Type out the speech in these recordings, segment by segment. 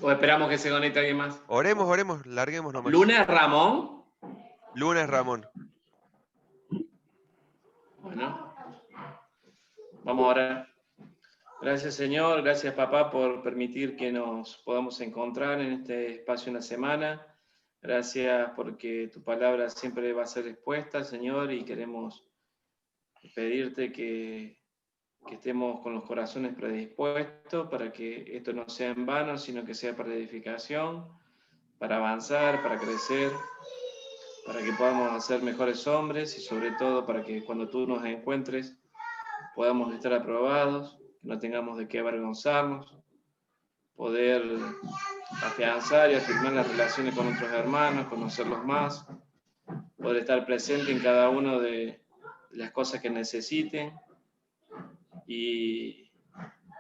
¿O esperamos que se conecte alguien más? Oremos, larguemos nomás. ¿Lunes Ramón? Lunes Ramón. Bueno, vamos a orar. Gracias, Señor. Gracias, papá, por permitir que nos podamos encontrar en este espacio en la semana. Gracias porque tu palabra siempre va a ser expuesta, Señor, y queremos pedirte que estemos con los corazones predispuestos para que esto no sea en vano, sino que sea para edificación, para avanzar, para crecer, para que podamos ser mejores hombres y sobre todo para que cuando tú nos encuentres podamos estar aprobados, que no tengamos de qué avergonzarnos, poder afianzar y afirmar las relaciones con nuestros hermanos, conocerlos más, poder estar presente en cada una de las cosas que necesiten y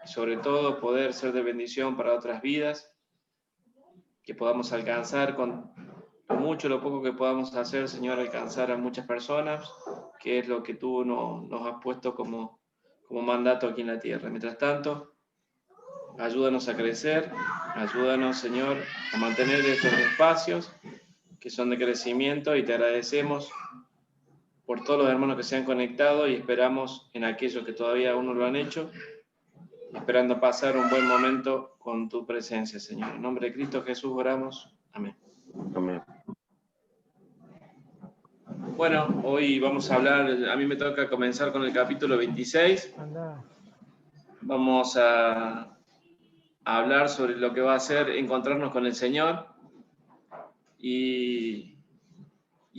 sobre todo poder ser de bendición para otras vidas, que podamos alcanzar con lo mucho, lo poco que podamos hacer, Señor, alcanzar a muchas personas, que es lo que tú nos has puesto como mandato aquí en la tierra. Mientras tanto, ayúdanos a crecer, ayúdanos, Señor, a mantener estos espacios que son de crecimiento y te agradecemos por todos los hermanos que se han conectado y esperamos en aquellos que todavía aún no lo han hecho, esperando pasar un buen momento con tu presencia, Señor. En nombre de Cristo Jesús oramos. Amén. Amén. Bueno, hoy vamos a hablar, a mí me toca comenzar con el capítulo 26. Vamos a hablar sobre lo que va a ser encontrarnos con el Señor. Y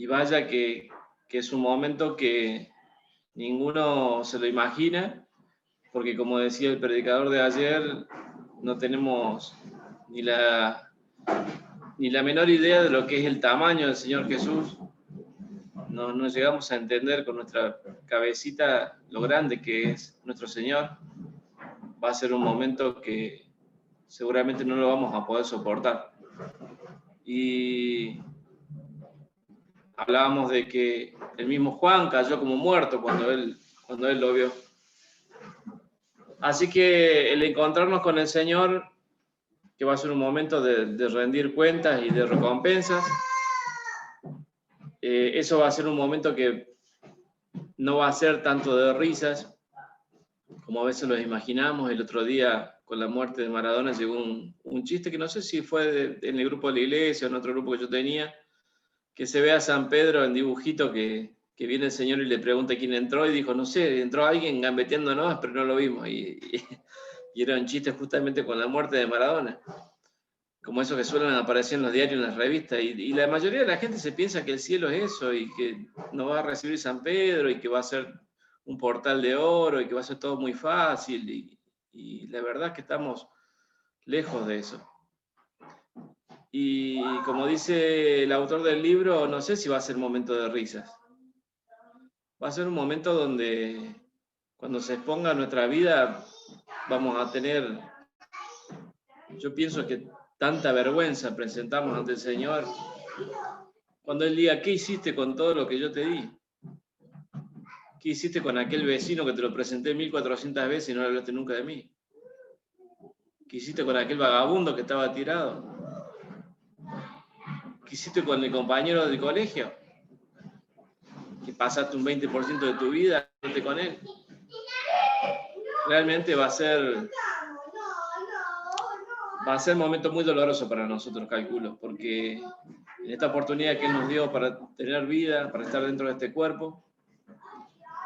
vaya que es un momento que ninguno se lo imagina, porque como decía el predicador de ayer, no tenemos ni la menor idea de lo que es el tamaño del Señor Jesús. No llegamos a entender con nuestra cabecita lo grande que es nuestro Señor. Va a ser un momento que seguramente no lo vamos a poder soportar. Y hablábamos de que el mismo Juan cayó como muerto cuando él lo vio. Así que el encontrarnos con el Señor, que va a ser un momento de rendir cuentas y de recompensas, eso va a ser un momento que no va a ser tanto de risas, como a veces los imaginamos. El otro día, con la muerte de Maradona, llegó un chiste que no sé si fue en el grupo de la iglesia o en otro grupo que yo tenía, que se ve a San Pedro en dibujito que viene el Señor y le pregunta quién entró, y dijo, no sé, entró alguien gambeteándonos, pero no lo vimos. Y era un chiste justamente con la muerte de Maradona, como esos que suelen aparecer en los diarios, en las revistas, y la mayoría de la gente se piensa que el cielo es eso, y que nos va a recibir San Pedro, y que va a ser un portal de oro, y que va a ser todo muy fácil, y la verdad es que estamos lejos de eso. Y como dice el autor del libro, no sé si va a ser un momento de risas. Va a ser un momento donde, cuando se exponga nuestra vida, vamos a tener, yo pienso que tanta vergüenza presentamos ante el Señor, cuando Él diga, ¿qué hiciste con todo lo que yo te di? ¿Qué hiciste con aquel vecino que te lo presenté 1400 veces y no le hablaste nunca de mí? ¿Qué hiciste con aquel vagabundo que estaba tirado? ¿Qué hiciste con el compañero del colegio? Que pasaste un 20% de tu vida con él. Realmente va a ser un momento muy doloroso para nosotros, calculo, porque en esta oportunidad que Él nos dio para tener vida, para estar dentro de este cuerpo,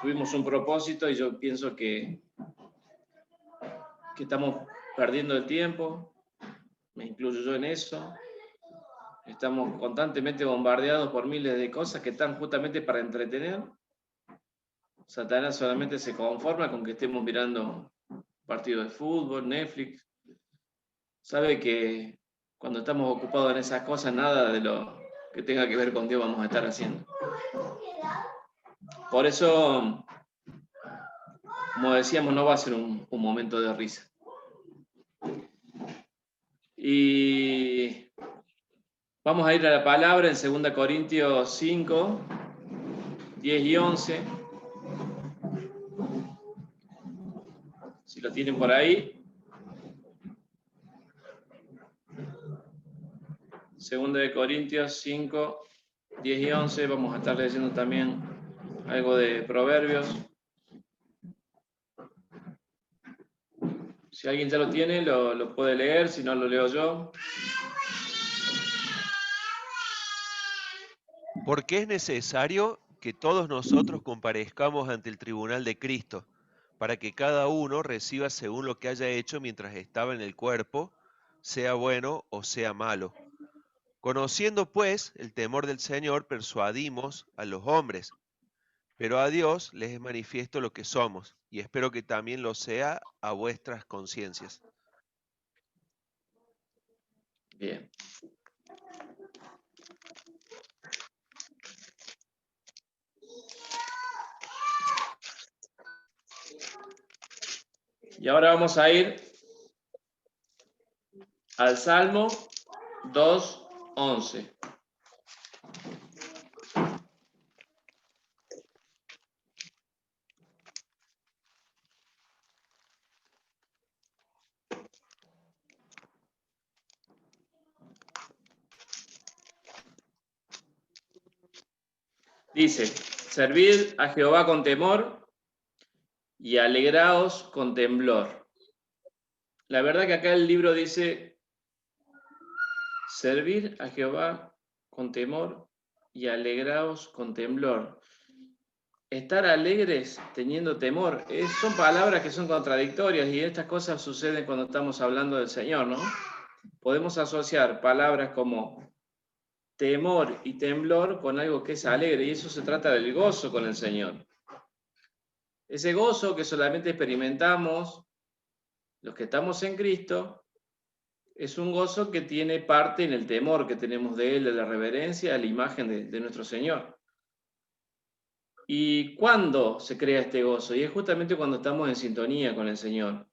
tuvimos un propósito, y yo pienso que estamos perdiendo el tiempo, me incluyo yo en eso. Estamos constantemente bombardeados por miles de cosas que están justamente para entretener. Satanás solamente se conforma con que estemos mirando partidos de fútbol, Netflix. Sabe que cuando estamos ocupados en esas cosas, nada de lo que tenga que ver con Dios vamos a estar haciendo. Por eso, como decíamos, no va a ser un momento de risa. Y vamos a ir a la palabra en 2 Corintios 5, 10 y 11. Si lo tienen por ahí. Segunda de Corintios 5, 10 y 11. Vamos a estar leyendo también algo de Proverbios. Si alguien ya lo tiene, lo puede leer, si no lo leo yo. Porque es necesario que todos nosotros comparezcamos ante el tribunal de Cristo, para que cada uno reciba según lo que haya hecho mientras estaba en el cuerpo, sea bueno o sea malo. Conociendo pues el temor del Señor, persuadimos a los hombres, pero a Dios les es manifiesto lo que somos, y espero que también lo sea a vuestras conciencias. Bien. Y ahora vamos a ir al Salmo 2:11. Dice, servid a Jehová con temor y alegraos con temblor. La verdad que acá el libro dice, servir a Jehová con temor y alegraos con temblor. Estar alegres teniendo temor, son palabras que son contradictorias y estas cosas suceden cuando estamos hablando del Señor, ¿no? Podemos asociar palabras como temor y temblor con algo que es alegre, y eso se trata del gozo con el Señor. Ese gozo que solamente experimentamos los que estamos en Cristo, es un gozo que tiene parte en el temor que tenemos de Él, de la reverencia, a la imagen de nuestro Señor. ¿Y cuándo se crea este gozo? Y es justamente cuando estamos en sintonía con el Señor.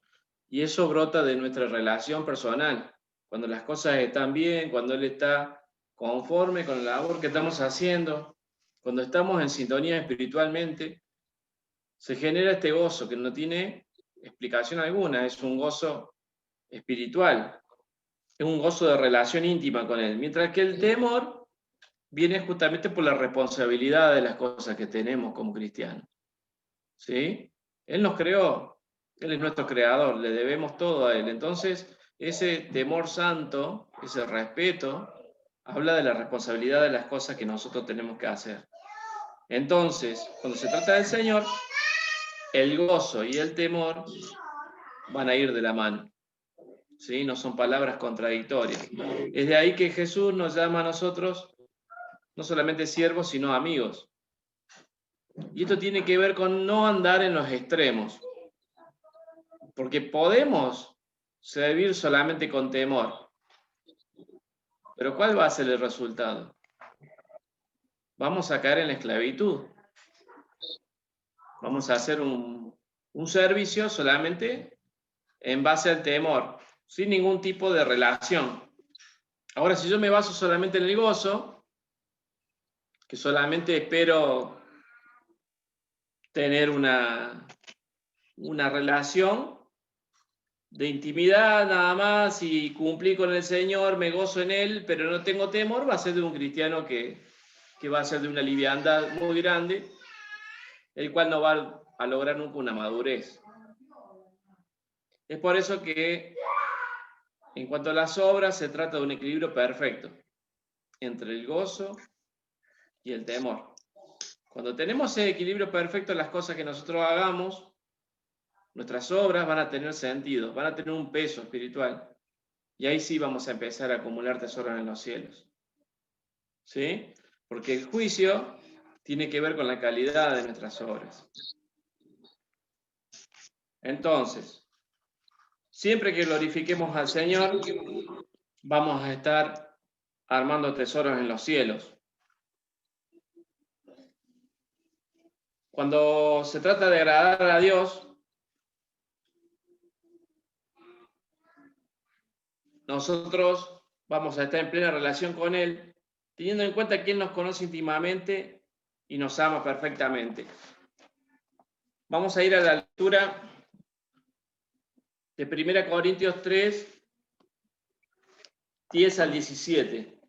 Y eso brota de nuestra relación personal. Cuando las cosas están bien, cuando Él está conforme con la labor que estamos haciendo, cuando estamos en sintonía espiritualmente, se genera este gozo que no tiene explicación alguna, es un gozo espiritual, es un gozo de relación íntima con Él, mientras que el temor viene justamente por la responsabilidad de las cosas que tenemos como cristianos. ¿Sí? Él nos creó, Él es nuestro creador, le debemos todo a Él. Entonces, ese temor santo, ese respeto, habla de la responsabilidad de las cosas que nosotros tenemos que hacer. Entonces, cuando se trata del Señor, el gozo y el temor van a ir de la mano. ¿Sí? No son palabras contradictorias. Es de ahí que Jesús nos llama a nosotros no solamente siervos, sino amigos. Y esto tiene que ver con no andar en los extremos, porque podemos servir solamente con temor. Pero ¿cuál va a ser el resultado? Vamos a caer en la esclavitud. Vamos a hacer un servicio solamente en base al temor, sin ningún tipo de relación. Ahora, si yo me baso solamente en el gozo, que solamente espero tener una relación de intimidad nada más y cumplir con el Señor, me gozo en Él, pero no tengo temor, va a ser de un cristiano que va a ser de una liviandad muy grande, el cual no va a lograr nunca una madurez. Es por eso que en cuanto a las obras se trata de un equilibrio perfecto entre el gozo y el temor. Cuando tenemos ese equilibrio perfecto en las cosas que nosotros hagamos, nuestras obras van a tener sentido, van a tener un peso espiritual. Y ahí sí vamos a empezar a acumular tesoros en los cielos. ¿Sí? Porque el juicio tiene que ver con la calidad de nuestras obras. Entonces, siempre que glorifiquemos al Señor, vamos a estar armando tesoros en los cielos. Cuando se trata de agradar a Dios, nosotros vamos a estar en plena relación con Él, teniendo en cuenta que Él nos conoce íntimamente y nos ama perfectamente. Vamos a ir a la lectura de 1 Corintios 3, 10 al 17.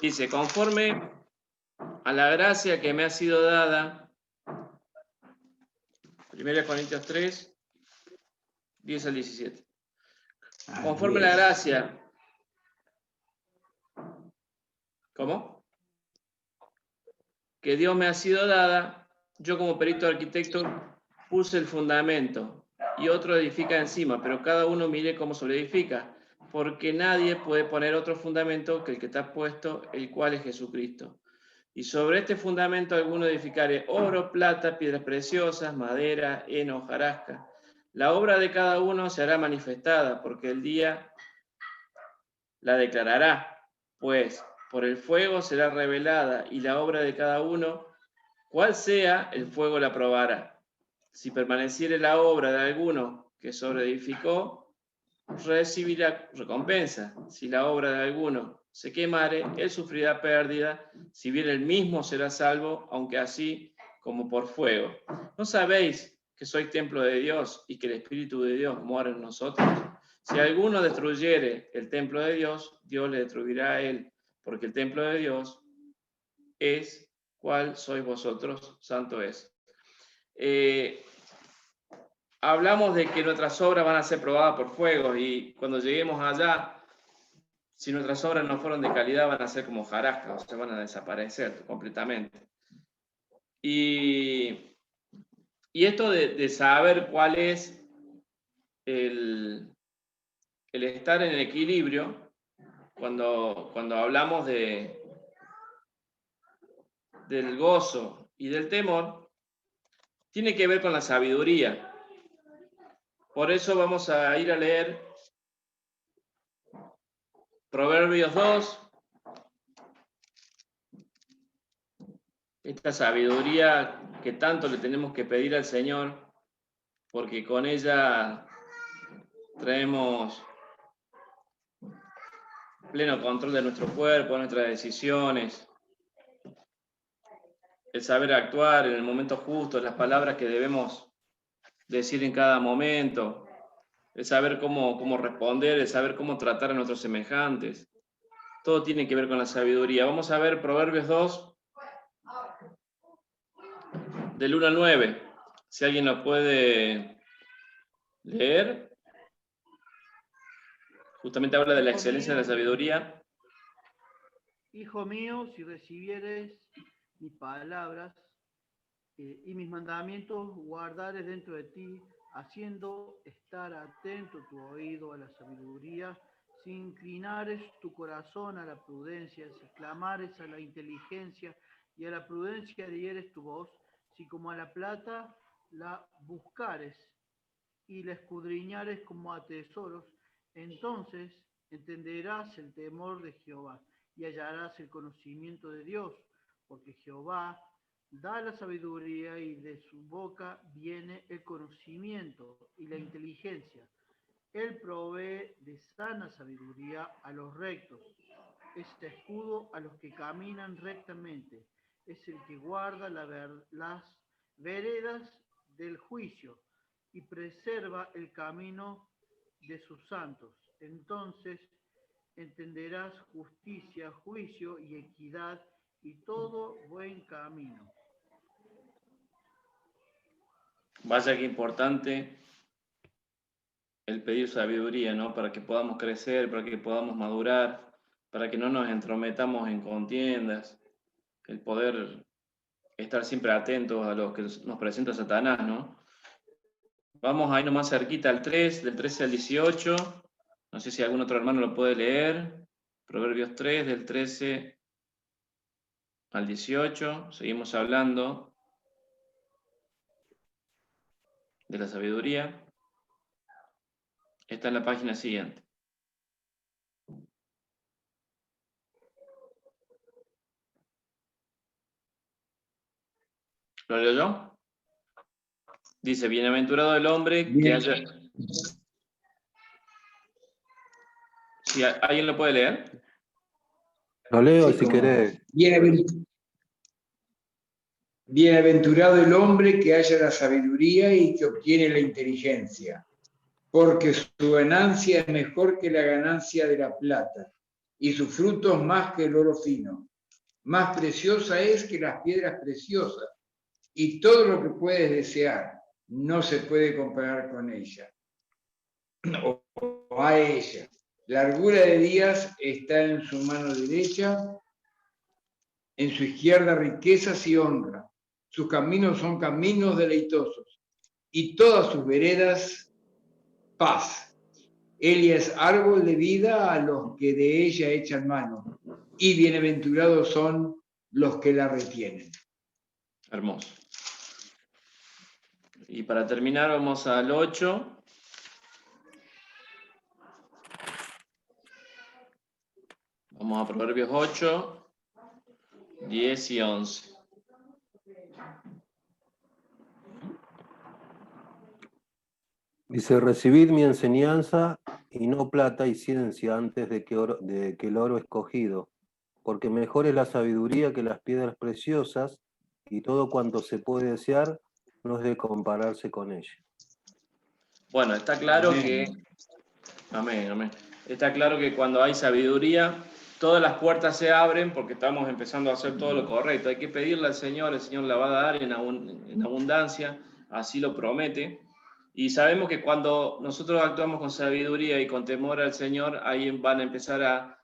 Dice, conforme a la gracia que me ha sido dada, 1 Corintios 3, 10 al 17. Conforme a la gracia. ¿Cómo? Que Dios me ha sido dada, yo como perito arquitecto puse el fundamento y otro edifica encima, pero cada uno mire cómo se lo edifica, porque nadie puede poner otro fundamento que el que está puesto, el cual es Jesucristo. Y sobre este fundamento alguno edificaré oro, plata, piedras preciosas, madera, heno, hojarasca. La obra de cada uno se hará manifestada, porque el día la declarará, pues por el fuego será revelada, y la obra de cada uno, cual sea, el fuego la probará. Si permaneciere la obra de alguno que sobreedificó, recibirá recompensa. Si la obra de alguno se quemare, él sufrirá pérdida, si bien él mismo será salvo, aunque así como por fuego. ¿No sabéis que sois templo de Dios y que el Espíritu de Dios mora en nosotros? Si alguno destruyere el templo de Dios, Dios le destruirá a él, porque el templo de Dios es cual sois vosotros, santo es. Hablamos de que nuestras obras van a ser probadas por fuego, y cuando lleguemos allá, si nuestras obras no fueron de calidad, van a ser como hojarasca, o sea, van a desaparecer completamente. Y esto de saber cuál es el estar en equilibrio, cuando hablamos del gozo y del temor, tiene que ver con la sabiduría. Por eso vamos a ir a leer Proverbios 2, esta sabiduría que tanto le tenemos que pedir al Señor, porque con ella traemos pleno control de nuestro cuerpo, de nuestras decisiones, el saber actuar en el momento justo, las palabras que debemos decir en cada momento, el saber cómo responder, el saber cómo tratar a nuestros semejantes. Todo tiene que ver con la sabiduría. Vamos a ver Proverbios 2, del 1 al 9. Si alguien lo puede leer. Justamente habla de la excelencia de la sabiduría. Hijo mío, si recibieres mis palabras y mis mandamientos guardares dentro de ti, haciendo estar atento tu oído a la sabiduría, si inclinares tu corazón a la prudencia, si clamares a la inteligencia y a la prudencia dieres tu voz, si como a la plata la buscares y la escudriñares como a tesoros, entonces entenderás el temor de Jehová y hallarás el conocimiento de Dios, porque Jehová da la sabiduría y de su boca viene el conocimiento y la inteligencia. Él provee de sana sabiduría a los rectos, es escudo a los que caminan rectamente, es el que guarda las veredas del juicio y preserva el camino de sus santos. Entonces entenderás justicia, juicio y equidad y todo buen camino. Vaya que importante el pedir sabiduría, ¿no? Para que podamos crecer, para que podamos madurar, para que no nos entrometamos en contiendas, el poder estar siempre atentos a lo que nos presenta Satanás, ¿no? Vamos ahí nomás cerquita al 3, del 13 al 18. No sé si algún otro hermano lo puede leer. Proverbios 3, del 13 al 18. Seguimos hablando de la sabiduría. Está en la página siguiente. ¿Lo leo yo? Dice, bienaventurado el hombre que haya... Si alguien lo puede leer. Lo leo Sí, si querés. Bienaventurado el hombre que haya la sabiduría y que obtiene la inteligencia, porque su ganancia es mejor que la ganancia de la plata, y sus frutos más que el oro fino. Más preciosa es que las piedras preciosas, y todo lo que puedes desear no se puede comparar con ella, o a ella. Largura de días está en su mano derecha, en su izquierda riquezas y honra. Sus caminos son caminos deleitosos, y todas sus veredas paz. Ella es árbol de vida a los que de ella echan mano, y bienaventurados son los que la retienen. Hermoso. Y para terminar vamos al 8. Vamos a Proverbios 8, 10 y 11. Dice, recibid mi enseñanza y no plata y ciencia antes de que el oro escogido, porque mejor es la sabiduría que las piedras preciosas, y todo cuanto se puede desear no es de compararse con ella. Bueno, está claro Amén. que... Amén, amén. Está claro que cuando hay sabiduría, todas las puertas se abren porque estamos empezando a hacer todo lo correcto. Hay que pedirle al Señor, el Señor la va a dar en abundancia, así lo promete. Y sabemos que cuando nosotros actuamos con sabiduría y con temor al Señor, ahí van a empezar a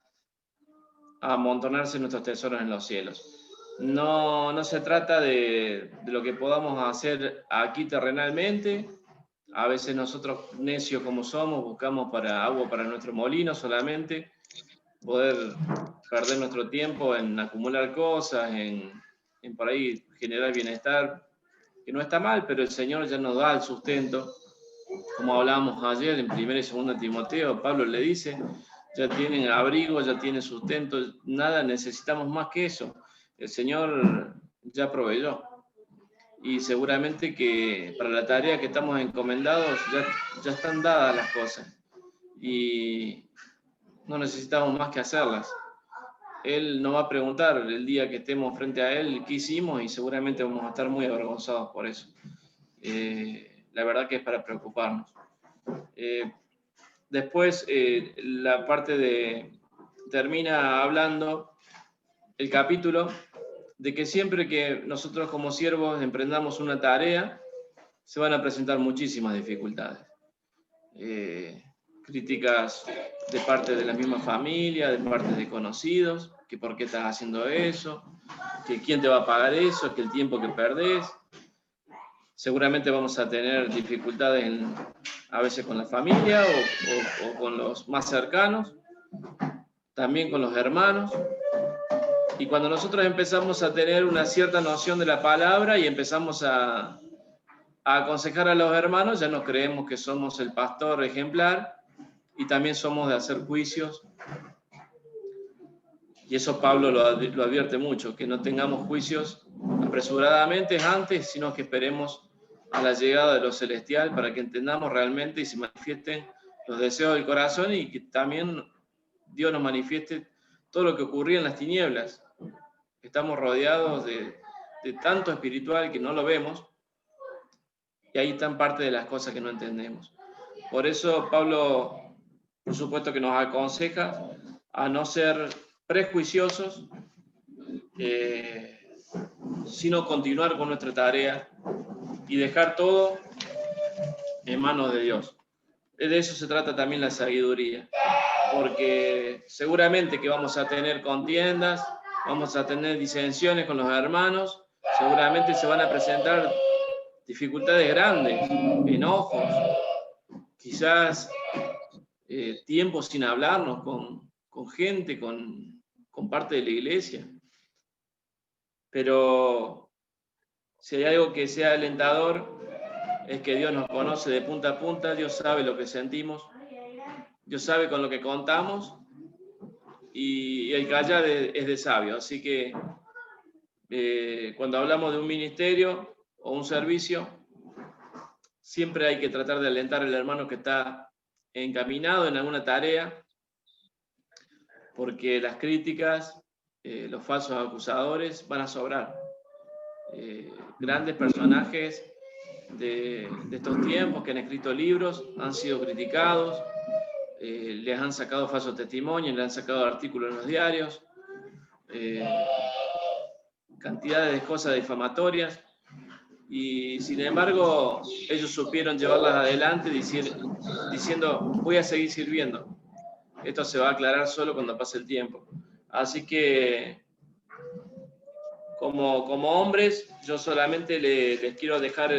amontonarse nuestros tesoros en los cielos. No se trata de lo que podamos hacer aquí terrenalmente. A veces nosotros, necios como somos, buscamos agua para nuestro molino solamente, poder perder nuestro tiempo en acumular cosas, en por ahí generar bienestar, que no está mal, pero el Señor ya nos da el sustento. Como hablábamos ayer en 1 y 2 Timoteo, Pablo le dice, ya tienen abrigo, ya tienen sustento, nada necesitamos más que eso. El Señor ya proveyó. Y seguramente que para la tarea que estamos encomendados ya están dadas las cosas. Y no necesitamos más que hacerlas. Él nos va a preguntar el día que estemos frente a Él qué hicimos y seguramente vamos a estar muy avergonzados por eso. La verdad que es para preocuparnos. Después, la parte termina hablando el capítulo de que siempre que nosotros como siervos emprendamos una tarea, se van a presentar muchísimas dificultades. Críticas de parte de la misma familia, de parte de conocidos, que por qué estás haciendo eso, que quién te va a pagar eso, que el tiempo que perdés. Seguramente vamos a tener dificultades a veces con la familia o con los más cercanos, también con los hermanos. Y cuando nosotros empezamos a tener una cierta noción de la palabra y empezamos a aconsejar a los hermanos, ya nos creemos que somos el pastor ejemplar y también somos de hacer juicios. Y eso Pablo lo advierte mucho, que no tengamos juicios apresuradamente antes, sino que esperemos a la llegada de lo celestial para que entendamos realmente y se manifiesten los deseos del corazón y que también Dios nos manifieste todo lo que ocurría en las tinieblas. Estamos rodeados de tanto espiritual que no lo vemos y ahí están parte de las cosas que no entendemos. Por eso Pablo, por supuesto que nos aconseja a no ser prejuiciosos, sino continuar con nuestra tarea y dejar todo en manos de Dios. De eso se trata también la sabiduría, porque seguramente que vamos a tener contiendas, vamos a tener disensiones con los hermanos, seguramente se van a presentar dificultades grandes, enojos, quizás tiempo sin hablarnos con gente, con parte de la iglesia. Pero si hay algo que sea alentador, es que Dios nos conoce de punta a punta, Dios sabe lo que sentimos, Dios sabe con lo que contamos, y el callar es de sabio. Así que cuando hablamos de un ministerio o un servicio, siempre hay que tratar de alentar al hermano que está encaminado en alguna tarea, porque las críticas, los falsos acusadores van a sobrar. Grandes personajes de estos tiempos que han escrito libros han sido criticados, les han sacado falsos testimonios, les han sacado artículos en los diarios, cantidades de cosas difamatorias, y sin embargo ellos supieron llevarlas adelante diciendo voy a seguir sirviendo. Esto se va a aclarar solo cuando pase el tiempo. Así que como hombres, yo solamente les quiero dejar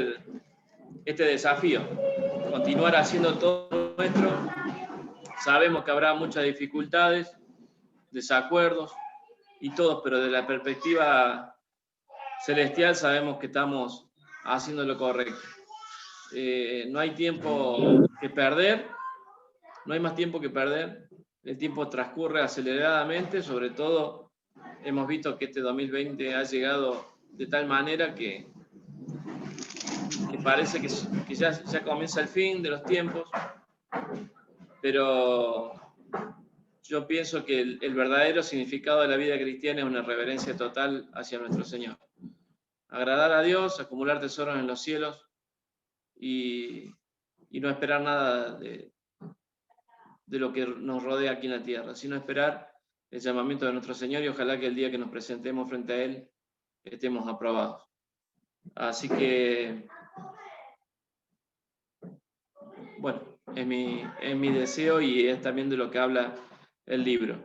este desafío, continuar haciendo todo nuestro. Sabemos que habrá muchas dificultades, desacuerdos y todo, pero desde la perspectiva celestial sabemos que estamos haciendo lo correcto. No hay tiempo que perder, no hay más tiempo que perder. El tiempo transcurre aceleradamente, sobre todo hemos visto que este 2020 ha llegado de tal manera que parece que ya comienza el fin de los tiempos, pero yo pienso que el verdadero significado de la vida cristiana es una reverencia total hacia nuestro Señor. Agradar a Dios, acumular tesoros en los cielos y no esperar nada de lo que nos rodea aquí en la tierra, sino esperar el llamamiento de nuestro Señor, y ojalá que el día que nos presentemos frente a Él estemos aprobados. Así que, bueno, es mi deseo, y es también de lo que habla el libro.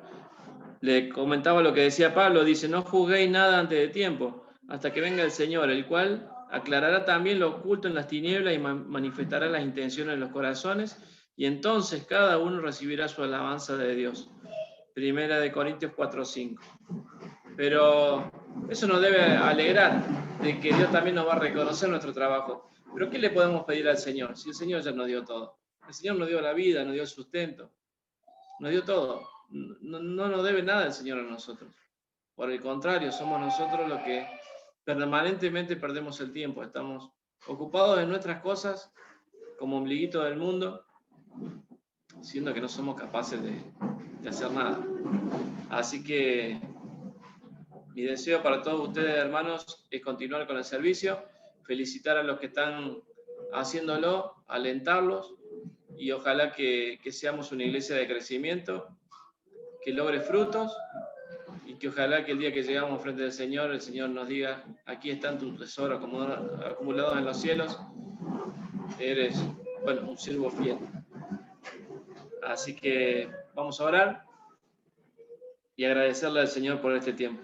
Le comentaba lo que decía Pablo, dice: no juzguéis nada antes de tiempo, hasta que venga el Señor, el cual aclarará también lo oculto en las tinieblas y manifestará las intenciones de los corazones, y entonces cada uno recibirá su alabanza de Dios. Primera de Corintios 4:5. Pero eso nos debe alegrar, de que Dios también nos va a reconocer nuestro trabajo. Pero ¿qué le podemos pedir al Señor? Si el Señor ya nos dio todo. El Señor nos dio la vida, nos dio el sustento, nos dio todo. No nos debe nada el Señor a nosotros. Por el contrario, somos nosotros los que permanentemente perdemos el tiempo. Estamos ocupados en nuestras cosas como ombliguito del mundo, siendo que no somos capaces de hacer nada. Así que mi deseo para todos ustedes, hermanos, es continuar con el servicio, felicitar a los que están haciéndolo, alentarlos, y ojalá que seamos una iglesia de crecimiento, que logre frutos, y que ojalá que el día que llegamos frente del Señor, el Señor nos diga: aquí están tus tesoros acumulados en los cielos, eres, un siervo fiel. Así que vamos a orar y agradecerle al Señor por este tiempo.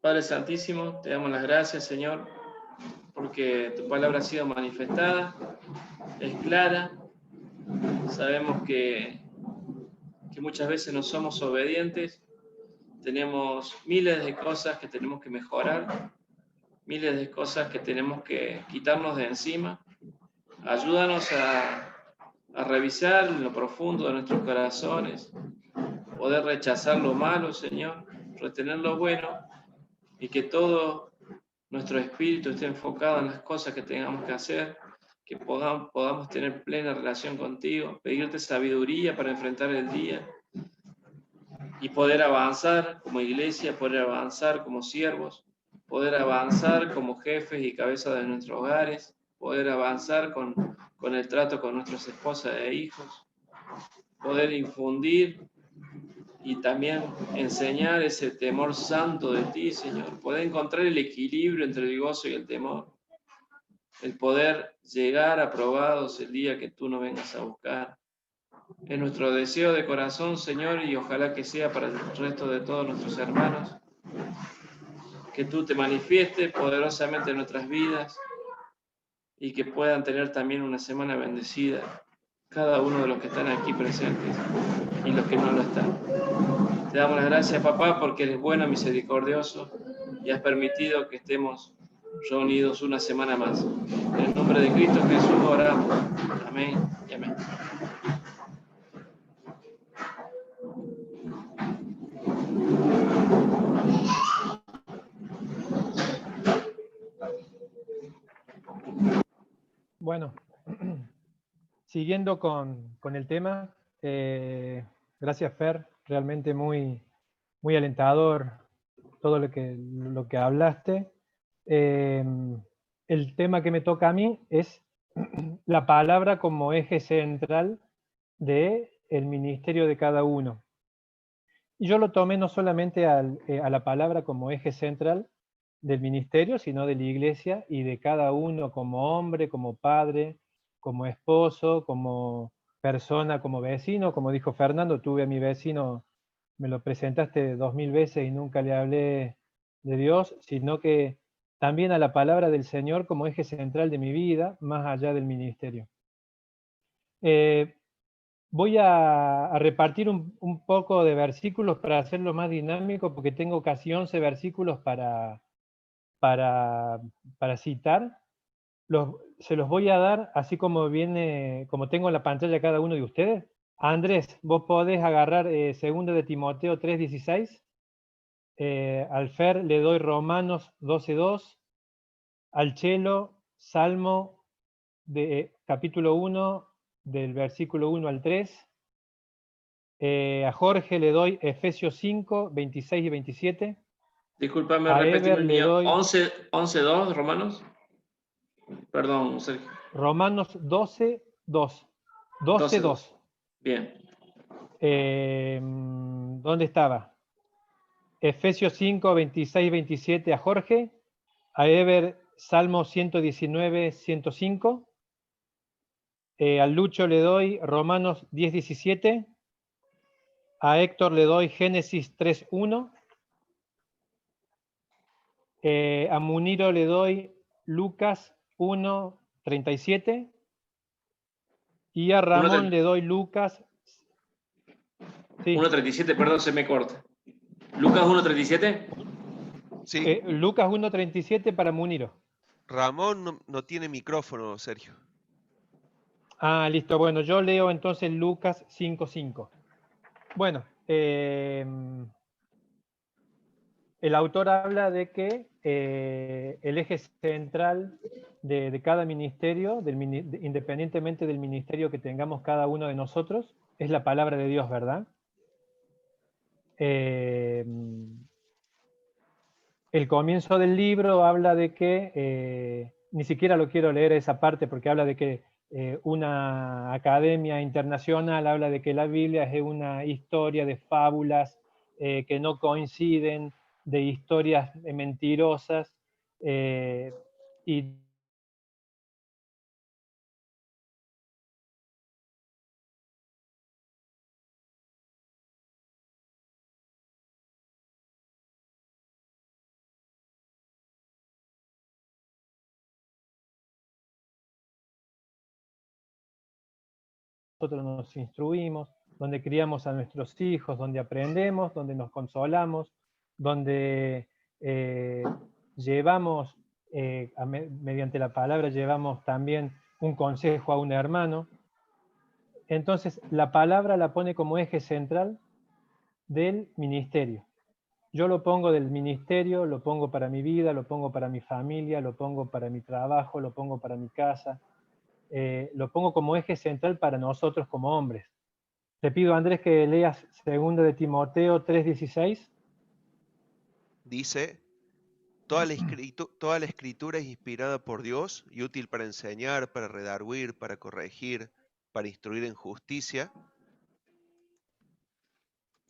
Padre Santísimo, te damos las gracias, Señor, porque tu palabra ha sido manifestada, es clara. Sabemos que muchas veces no somos obedientes, tenemos miles de cosas que tenemos que mejorar, miles de cosas que tenemos que quitarnos de encima. Ayúdanos a revisar en lo profundo de nuestros corazones, poder rechazar lo malo, Señor, retener lo bueno, y que todo nuestro espíritu esté enfocado en las cosas que tengamos que hacer, que podamos tener plena relación contigo, pedirte sabiduría para enfrentar el día y poder avanzar como iglesia, poder avanzar como siervos, poder avanzar como jefes y cabezas de nuestros hogares, poder avanzar con el trato con nuestras esposas e hijos, poder infundir y también enseñar ese temor santo de ti, Señor. Poder encontrar el equilibrio entre el gozo y el temor. El poder llegar aprobados el día que tú nos vengas a buscar. Es nuestro deseo de corazón, Señor, y ojalá que sea para el resto de todos nuestros hermanos. Que tú te manifiestes poderosamente en nuestras vidas y que puedan tener también una semana bendecida cada uno de los que están aquí presentes y los que no lo están. Te damos las gracias, papá, porque eres bueno, misericordioso, y has permitido que estemos reunidos una semana más. En el nombre de Cristo Jesús oramos. Amén y amén. Bueno, siguiendo con el tema, gracias Fer, realmente muy alentador todo lo que hablaste. El tema que me toca a mí es la palabra como eje central de el ministerio de cada uno. Y yo lo tomé no solamente a la palabra como eje central del ministerio, sino de la iglesia y de cada uno como hombre, como padre, como esposo, como persona, como vecino. Como dijo Fernando, tuve a mi vecino, me lo presentaste 2000 veces y nunca le hablé de Dios, sino que también a la palabra del Señor como eje central de mi vida, más allá del ministerio. Voy a repartir un poco de versículos para hacerlo más dinámico, porque tengo casi 11 versículos para citar. Se los voy a dar así como viene, como tengo en la pantalla cada uno de ustedes. Andrés, vos podés agarrar 2 de Timoteo 3:16. Al Fer le doy Romanos 12:2. Al Chelo, Salmo de capítulo 1, del versículo 1 al 3. A Jorge le doy Efesios 5, 26 y 27. Discúlpame, A repetime Ever el le mío. doy 11:2, Romanos. Perdón, Sergio. Romanos 12:2. 12:2. Bien. ¿Dónde estaba? Efesios 5, 26 y 27 a Jorge. A Ever, Salmo 119, 105. Al Lucho le doy Romanos 10, 17. A Héctor le doy Génesis 3:1. A Muniro le doy Lucas 1:37. Y a Ramón le doy Lucas... Sí. 1:37, perdón, se me corta. ¿Lucas 1:37? Sí. Lucas 1:37 para Muniro. Ramón no tiene micrófono, Sergio. Ah, listo. Bueno, yo leo entonces Lucas 5:5. Bueno, el autor habla de que el eje central de cada ministerio, independientemente del ministerio que tengamos cada uno de nosotros, es la palabra de Dios, ¿verdad? El comienzo del libro habla de que, ni siquiera lo quiero leer esa parte porque habla de que una academia internacional habla de que la Biblia es una historia de fábulas que no coinciden, de historias mentirosas, y nosotros nos instruimos, donde criamos a nuestros hijos, donde aprendemos, donde nos consolamos, donde llevamos, mediante la palabra, llevamos también un consejo a un hermano. Entonces, la palabra la pone como eje central del ministerio. Yo lo pongo del ministerio, lo pongo para mi vida, lo pongo para mi familia, lo pongo para mi trabajo, lo pongo para mi casa, lo pongo como eje central para nosotros como hombres. Te pido, Andrés, que leas 2 de Timoteo 3:16. Dice, toda la escritura es inspirada por Dios y útil para enseñar, para redarguir, para corregir, para instruir en justicia.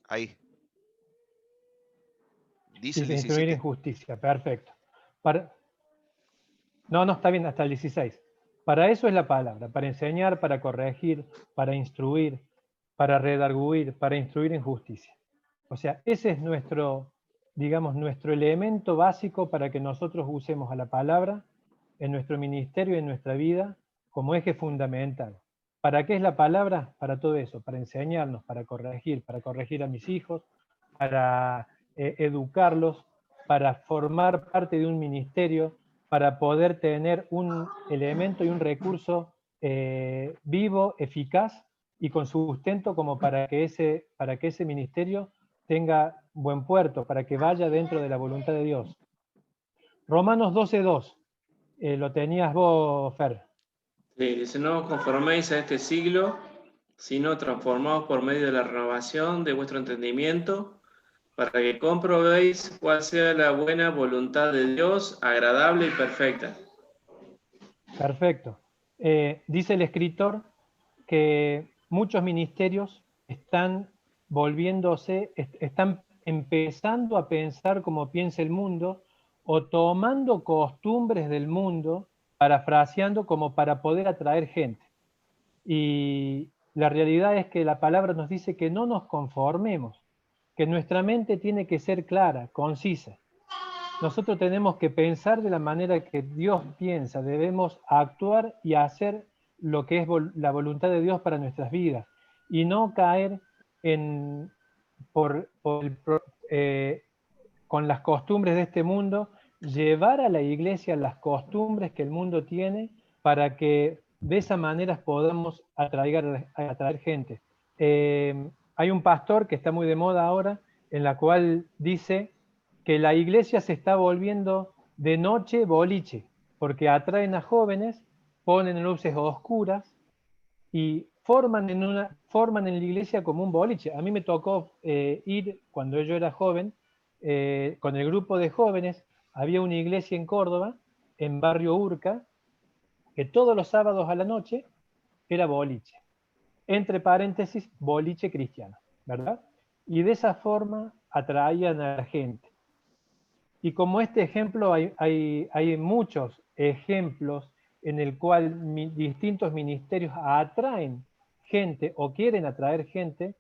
Ahí. Dice el 17. Instruir en justicia, perfecto. No, está bien, hasta el 16. Para eso es la palabra, para enseñar, para corregir, para instruir, para redarguir, para instruir en justicia. O sea, ese es nuestro, digamos, nuestro elemento básico para que nosotros usemos a la palabra en nuestro ministerio y en nuestra vida como eje fundamental. ¿Para qué es la palabra? Para todo eso, para enseñarnos, para corregir a mis hijos, para educarlos, para formar parte de un ministerio, para poder tener un elemento y un recurso vivo, eficaz y con sustento como para que ese ministerio tenga buen puerto, para que vaya dentro de la voluntad de Dios. Romanos 12:2, lo tenías vos, Fer. Sí, dice, no os conforméis a este siglo, sino transformaos por medio de la renovación de vuestro entendimiento, para que comprobéis cuál sea la buena voluntad de Dios, agradable y perfecta. Perfecto. Dice el escritor que muchos ministerios están volviéndose, están empezando a pensar como piensa el mundo, o tomando costumbres del mundo, parafraseando como para poder atraer gente. Y la realidad es que la palabra nos dice que no nos conformemos, que nuestra mente tiene que ser clara, concisa. Nosotros tenemos que pensar de la manera que Dios piensa, debemos actuar y hacer lo que es la voluntad de Dios para nuestras vidas, y no caer en, con las costumbres de este mundo, llevar a la iglesia las costumbres que el mundo tiene para que de esa manera podamos atraer gente. Hay un pastor que está muy de moda ahora, en la cual dice que la iglesia se está volviendo de noche boliche, porque atraen a jóvenes, ponen luces oscuras y forman en la iglesia como un boliche. A mí me tocó ir, cuando yo era joven, con el grupo de jóvenes. Había una iglesia en Córdoba, en Barrio Urca, que todos los sábados a la noche era boliche. Entre paréntesis, boliche cristiano, ¿verdad? Y de esa forma atraían a la gente. Y como este ejemplo, hay muchos ejemplos en el cual distintos ministerios atraen gente o quieren atraer gente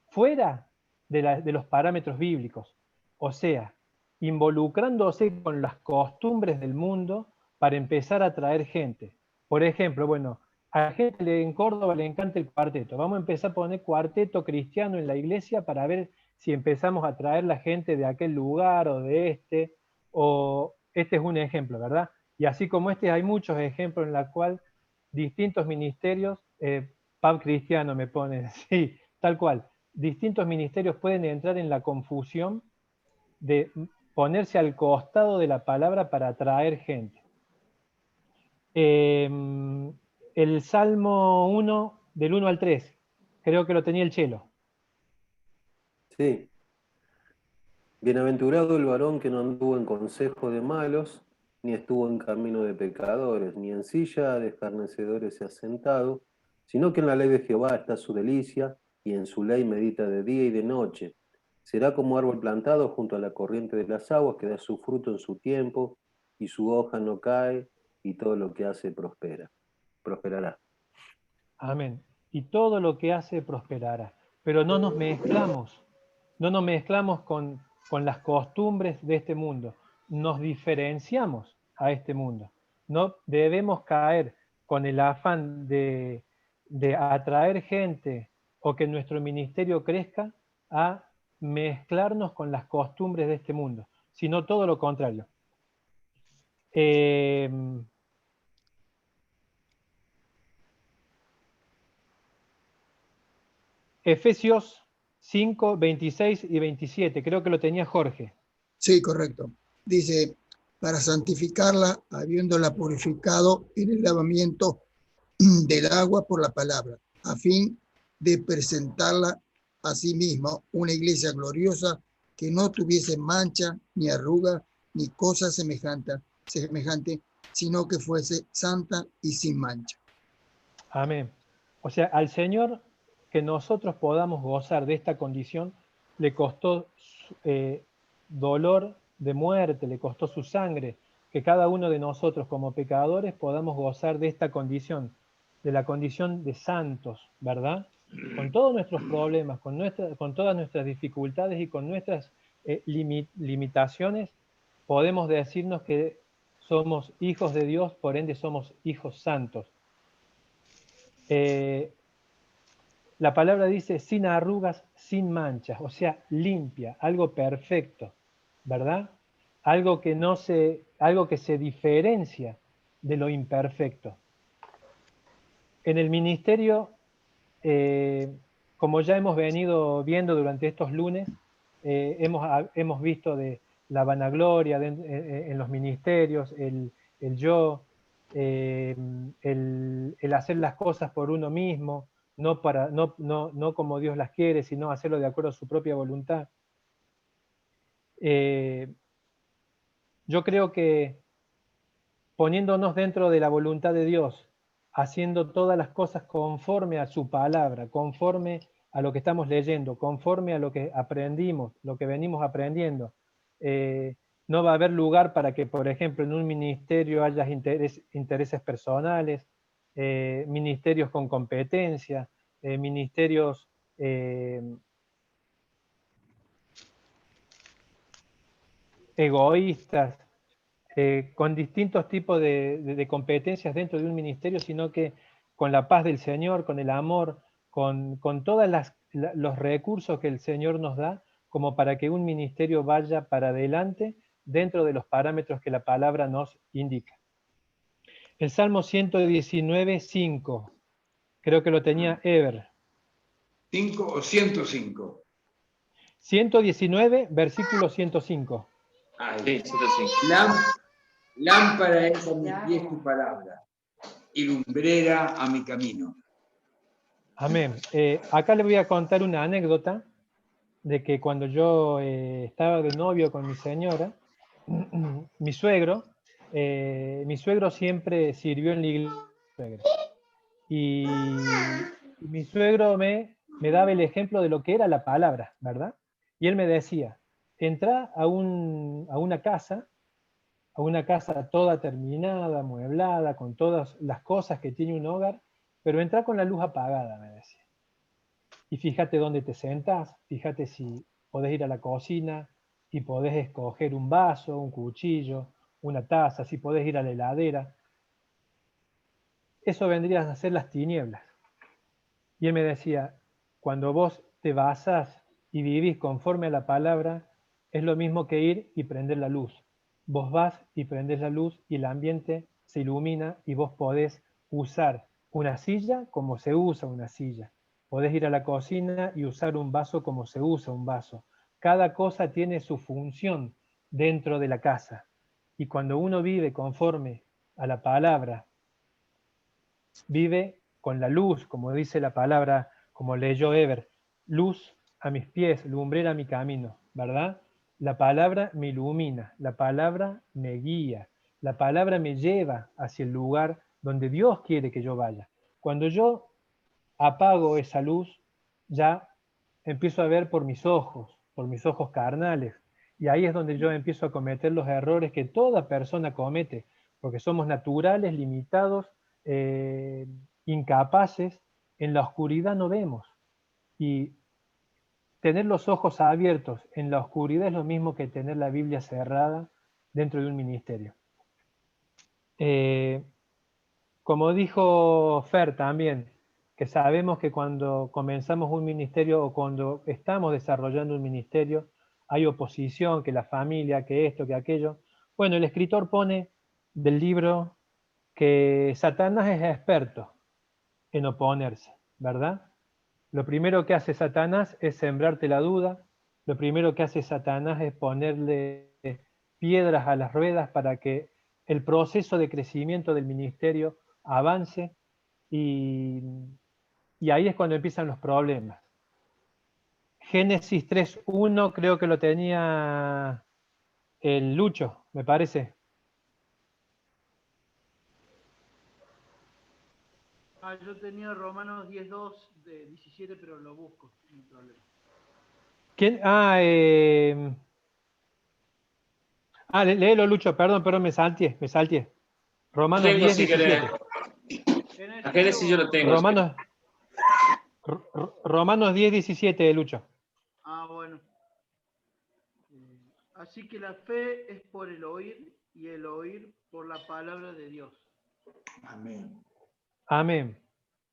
fuera de los parámetros bíblicos. O sea, involucrándose con las costumbres del mundo para empezar a atraer gente. Por ejemplo, bueno, a la gente en Córdoba le encanta el cuarteto. Vamos a empezar a poner cuarteto cristiano en la iglesia para ver si empezamos a traer la gente de aquel lugar o de este, o este es un ejemplo, ¿verdad? Y así como este hay muchos ejemplos en los cuales distintos ministerios, pub cristiano me pone, sí, tal cual, distintos ministerios pueden entrar en la confusión de ponerse al costado de la palabra para atraer gente. El Salmo 1, del 1 al 3, creo que lo tenía el Chelo. Sí. Bienaventurado el varón que no anduvo en consejo de malos, ni estuvo en camino de pecadores, ni en silla de escarnecedores se ha sentado, sino que en la ley de Jehová está su delicia, y en su ley medita de día y de noche. Será como árbol plantado junto a la corriente de las aguas, que da su fruto en su tiempo, y su hoja no cae, y todo lo que hace prosperará. Amén. Y todo lo que hace prosperará. Pero no nos mezclamos con las costumbres de este mundo. Nos diferenciamos a este mundo. No debemos caer con el afán de atraer gente o que nuestro ministerio crezca a mezclarnos con las costumbres de este mundo, sino todo lo contrario. Efesios 5, 26 y 27, creo que lo tenía Jorge. Sí, correcto. Dice, para santificarla, habiéndola purificado en el lavamiento del agua por la palabra, a fin de presentarla a sí misma una iglesia gloriosa que no tuviese mancha, ni arruga, ni cosa semejante, sino que fuese santa y sin mancha. Amén. O sea, al Señor que nosotros podamos gozar de esta condición, le costó dolor de muerte, le costó su sangre, que cada uno de nosotros como pecadores podamos gozar de esta condición, de la condición de santos, ¿verdad? Con todos nuestros problemas, con todas nuestras dificultades y con nuestras limitaciones, podemos decirnos que somos hijos de Dios, por ende somos hijos santos. La palabra dice sin arrugas, sin manchas, o sea, limpia, algo perfecto, ¿verdad? Algo que se diferencia de lo imperfecto. En el ministerio, como ya hemos venido viendo durante estos lunes, hemos visto de la vanagloria en los ministerios, el yo, el hacer las cosas por uno mismo, no como Dios las quiere, sino hacerlo de acuerdo a su propia voluntad. Yo creo que poniéndonos dentro de la voluntad de Dios, haciendo todas las cosas conforme a su palabra, conforme a lo que estamos leyendo, conforme a lo que aprendimos, lo que venimos aprendiendo. No va a haber lugar para que, por ejemplo, en un ministerio haya intereses personales, ministerios con competencia, ministerios egoístas, con distintos tipos de competencias dentro de un ministerio, sino que con la paz del Señor, con el amor, con todos los recursos que el Señor nos da, como para que un ministerio vaya para adelante dentro de los parámetros que la palabra nos indica. El Salmo 119, 5. Creo que lo tenía Ever. 5 o 105. 119, versículo 105. Ahí. Sí, 105. Lámpara es a mis pies tu palabra y lumbrera a mi camino. Amén. Acá le voy a contar una anécdota de que cuando yo estaba de novio con mi señora, mi suegro siempre sirvió en la iglesia. Y mi suegro me daba el ejemplo de lo que era la palabra, ¿verdad? Y él me decía, entra a una casa toda terminada, amueblada, con todas las cosas que tiene un hogar, pero entra con la luz apagada, me decía. Y fíjate dónde te sentás, fíjate si podés ir a la cocina y podés escoger un vaso, un cuchillo, una taza, si podés ir a la heladera. Eso vendrían a ser las tinieblas. Y él me decía, cuando vos te basás y vivís conforme a la palabra, es lo mismo que ir y prender la luz. Vos vas y prendés la luz y el ambiente se ilumina y vos podés usar una silla como se usa una silla. Podés ir a la cocina y usar un vaso como se usa un vaso. Cada cosa tiene su función dentro de la casa. Y cuando uno vive conforme a la palabra, vive con la luz, como dice la palabra, como leyó Eber, luz a mis pies, lumbrera a mi camino, ¿verdad? La palabra me ilumina, la palabra me guía, la palabra me lleva hacia el lugar donde Dios quiere que yo vaya. Cuando yo apago esa luz, ya empiezo a ver por mis ojos carnales, y ahí es donde yo empiezo a cometer los errores que toda persona comete, porque somos naturales, limitados, incapaces, en la oscuridad no vemos. Y tener los ojos abiertos en la oscuridad es lo mismo que tener la Biblia cerrada dentro de un ministerio. Como dijo Fer también, que sabemos que cuando comenzamos un ministerio o cuando estamos desarrollando un ministerio, hay oposición, que la familia, que esto, que aquello. Bueno, el escritor pone del libro que Satanás es experto en oponerse, ¿verdad? Lo primero que hace Satanás es sembrarte la duda, lo primero que hace Satanás es ponerle piedras a las ruedas para que el proceso de crecimiento del ministerio avance, y ahí es cuando empiezan los problemas. Génesis 3.1 creo que lo tenía el Lucho, me parece. Yo tenía Romanos 10.2 de 17, pero lo busco, no hay problema. ¿Quién? Léelo, Lucho, perdón, me salteé. Romanos Tengo, 10, si 17. querés. A Génesis yo lo tengo. Romanos 10, 17, Lucho. Bueno. Así que la fe es por el oír y el oír por la palabra de Dios. Amén. Amén.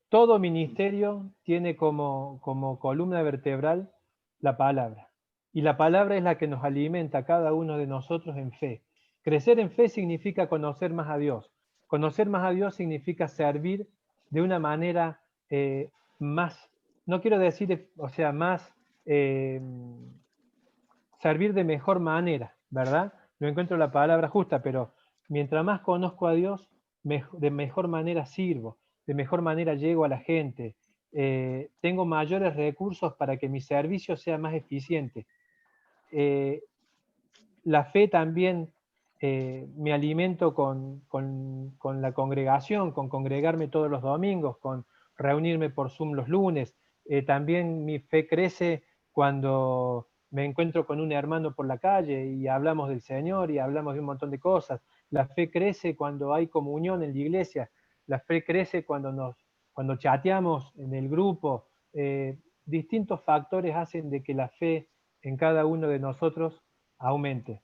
Todo ministerio tiene como columna vertebral la palabra. Y la palabra es la que nos alimenta a cada uno de nosotros en fe. Crecer en fe significa conocer más a Dios. Conocer más a Dios significa servir de una manera más, no quiero decir, o sea, más, servir de mejor manera, ¿verdad? No encuentro la palabra justa, pero mientras más conozco a Dios, de mejor manera sirvo, de mejor manera llego a la gente, tengo mayores recursos para que mi servicio sea más eficiente. La fe también, me alimento con la congregación, con congregarme todos los domingos, con reunirme por Zoom los lunes, También mi fe crece cuando me encuentro con un hermano por la calle y hablamos del Señor y hablamos de un montón de cosas. La fe crece cuando hay comunión en la iglesia. La fe crece cuando chateamos en el grupo. Distintos factores hacen de que la fe en cada uno de nosotros aumente.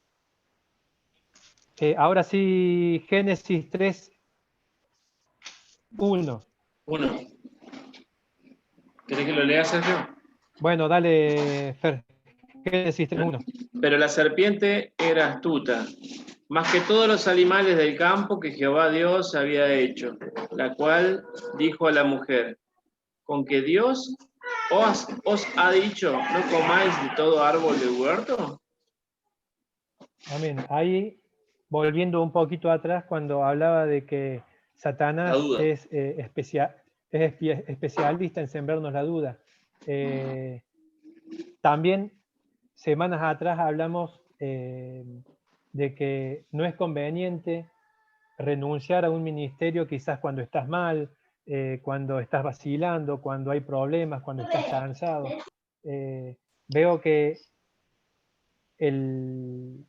Ahora sí, Génesis 3, 1. 1. ¿Querés que lo lea, Sergio? Bueno, dale, Fer. Génesis 3, 1. Pero la serpiente era astuta, más que todos los animales del campo que Jehová Dios había hecho, la cual dijo a la mujer, ¿con que Dios os ha dicho, no comáis de todo árbol del huerto? Amén. Ahí, volviendo un poquito atrás, cuando hablaba de que Satanás es especialista en sembrarnos la duda. También, semanas atrás hablamos de que no es conveniente renunciar a un ministerio quizás cuando estás mal, cuando estás vacilando, cuando hay problemas, cuando estás cansado. Veo que el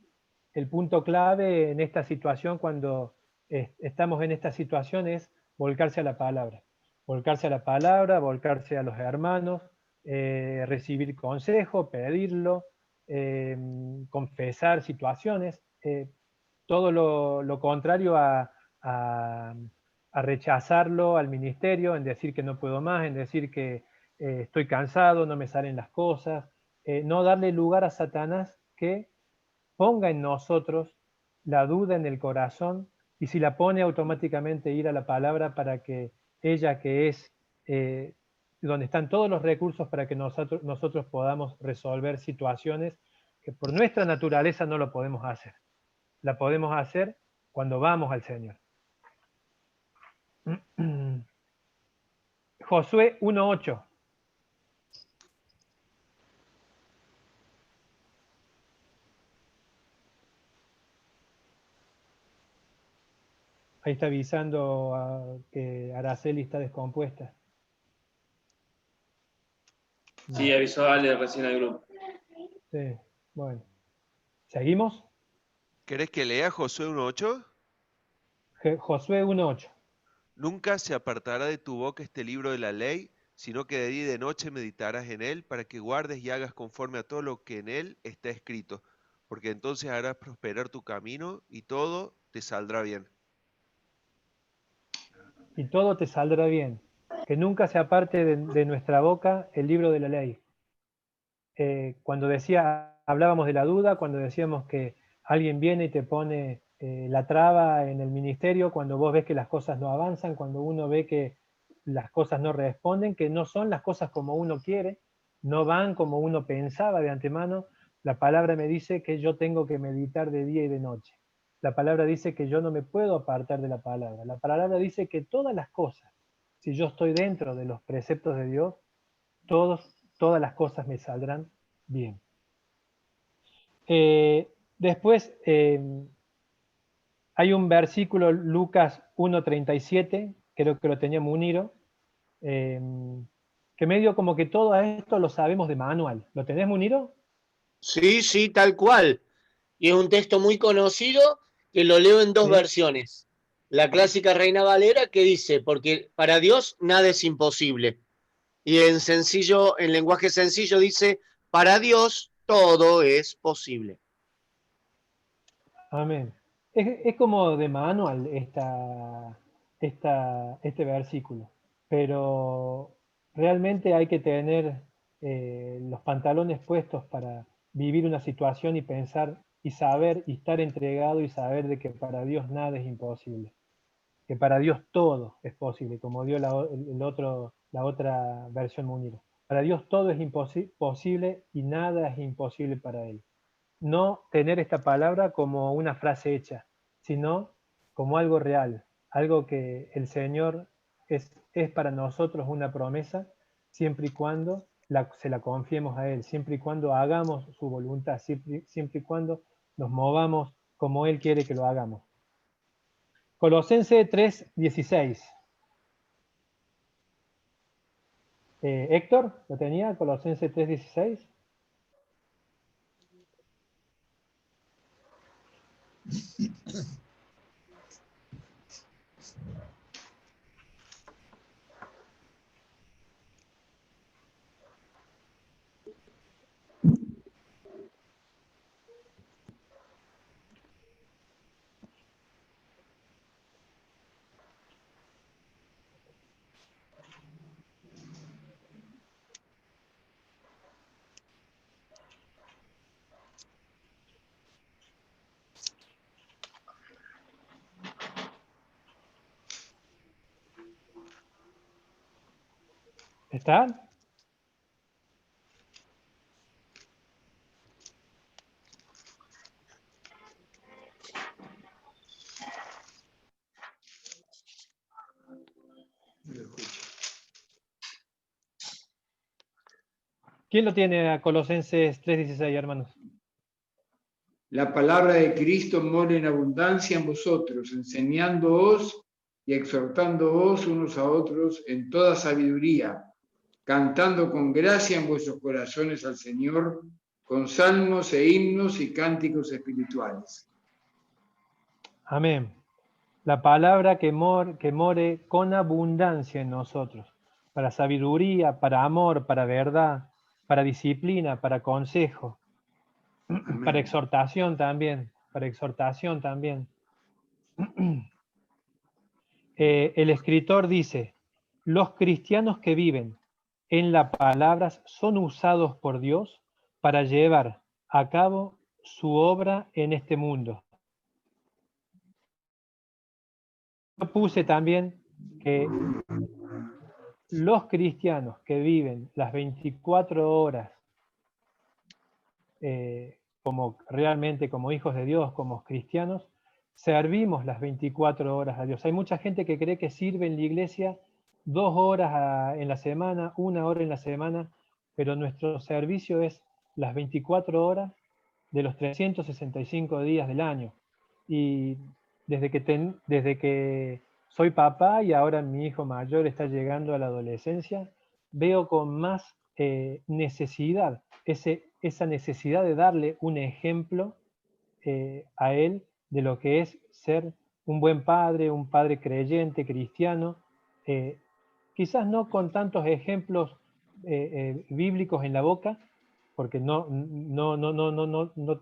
punto clave en esta situación, cuando estamos en esta situación, es volcarse a la palabra. Volcarse a la palabra, volcarse a los hermanos, recibir consejo, pedirlo, confesar situaciones. Todo lo contrario a rechazarlo al ministerio, en decir que no puedo más, en decir que estoy cansado, no me salen las cosas. No darle lugar a Satanás que ponga en nosotros la duda en el corazón, y si la pone, automáticamente ir a la palabra para que ella, que es donde están todos los recursos para que nosotros podamos resolver situaciones que por nuestra naturaleza no lo podemos hacer. La podemos hacer cuando vamos al Señor. Josué 1:8. Ahí está avisando que Araceli está descompuesta. Sí, avisó Ale recién al grupo. Sí, bueno. ¿Seguimos? ¿Querés que lea Josué 1:8? Josué 1:8. Nunca se apartará de tu boca este libro de la ley, sino que de día y de noche meditarás en él, para que guardes y hagas conforme a todo lo que en él está escrito, porque entonces harás prosperar tu camino y todo te saldrá bien. Y todo te saldrá bien. Que nunca se aparte de nuestra boca el libro de la ley. Cuando hablábamos de la duda, cuando decíamos que alguien viene y te pone la traba en el ministerio, cuando vos ves que las cosas no avanzan, cuando uno ve que las cosas no responden, que no son las cosas como uno quiere, no van como uno pensaba de antemano, la palabra me dice que yo tengo que meditar de día y de noche. La palabra dice que yo no me puedo apartar de la palabra. La palabra dice que todas las cosas, si yo estoy dentro de los preceptos de Dios, todas las cosas me saldrán bien. Después hay un versículo, Lucas 1:37, creo que lo tenía Muniro, que medio como que todo esto lo sabemos de manual. ¿Lo tenés, Muniro? Sí, sí, tal cual. Y es un texto muy conocido que lo leo en dos versiones. La clásica Reina Valera que dice, porque para Dios nada es imposible. Y en lenguaje sencillo dice, para Dios todo es posible. Amén. Es como de manual este versículo, pero realmente hay que tener los pantalones puestos para vivir una situación y pensar y saber y estar entregado y saber de que para Dios nada es imposible, que para Dios todo es posible, como dio la otra versión Munira. Para Dios todo es posible y nada es imposible para Él. No tener esta palabra como una frase hecha, sino como algo real, algo que el Señor es para nosotros una promesa, siempre y cuando se la confiemos a Él, siempre y cuando hagamos su voluntad, siempre y cuando nos movamos como Él quiere que lo hagamos. Colosenses 3:16. Héctor, ¿lo tenía? Colosenses 3:16. ¿Está? ¿Quién lo tiene a Colosenses 3:16, hermanos? La palabra de Cristo mora en abundancia en vosotros, enseñándoos y exhortándoos unos a otros en toda sabiduría, cantando con gracia en vuestros corazones al Señor, con salmos e himnos y cánticos espirituales. Amén. La palabra que more con abundancia en nosotros, para sabiduría, para amor, para verdad, para disciplina, para consejo, Amén. para exhortación también, el escritor dice, los cristianos que viven en las palabras son usados por Dios para llevar a cabo su obra en este mundo. Yo puse también que los cristianos que viven las 24 horas como realmente como hijos de Dios, como cristianos, servimos las 24 horas a Dios. Hay mucha gente que cree que sirve en la iglesia 2 horas en la semana, 1 hora en la semana, pero nuestro servicio es las 24 horas de los 365 días del año. Y desde que soy papá y ahora mi hijo mayor está llegando a la adolescencia, veo con más necesidad, esa necesidad de darle un ejemplo a él de lo que es ser un buen padre, un padre creyente, cristiano, quizás no con tantos ejemplos bíblicos en la boca, porque no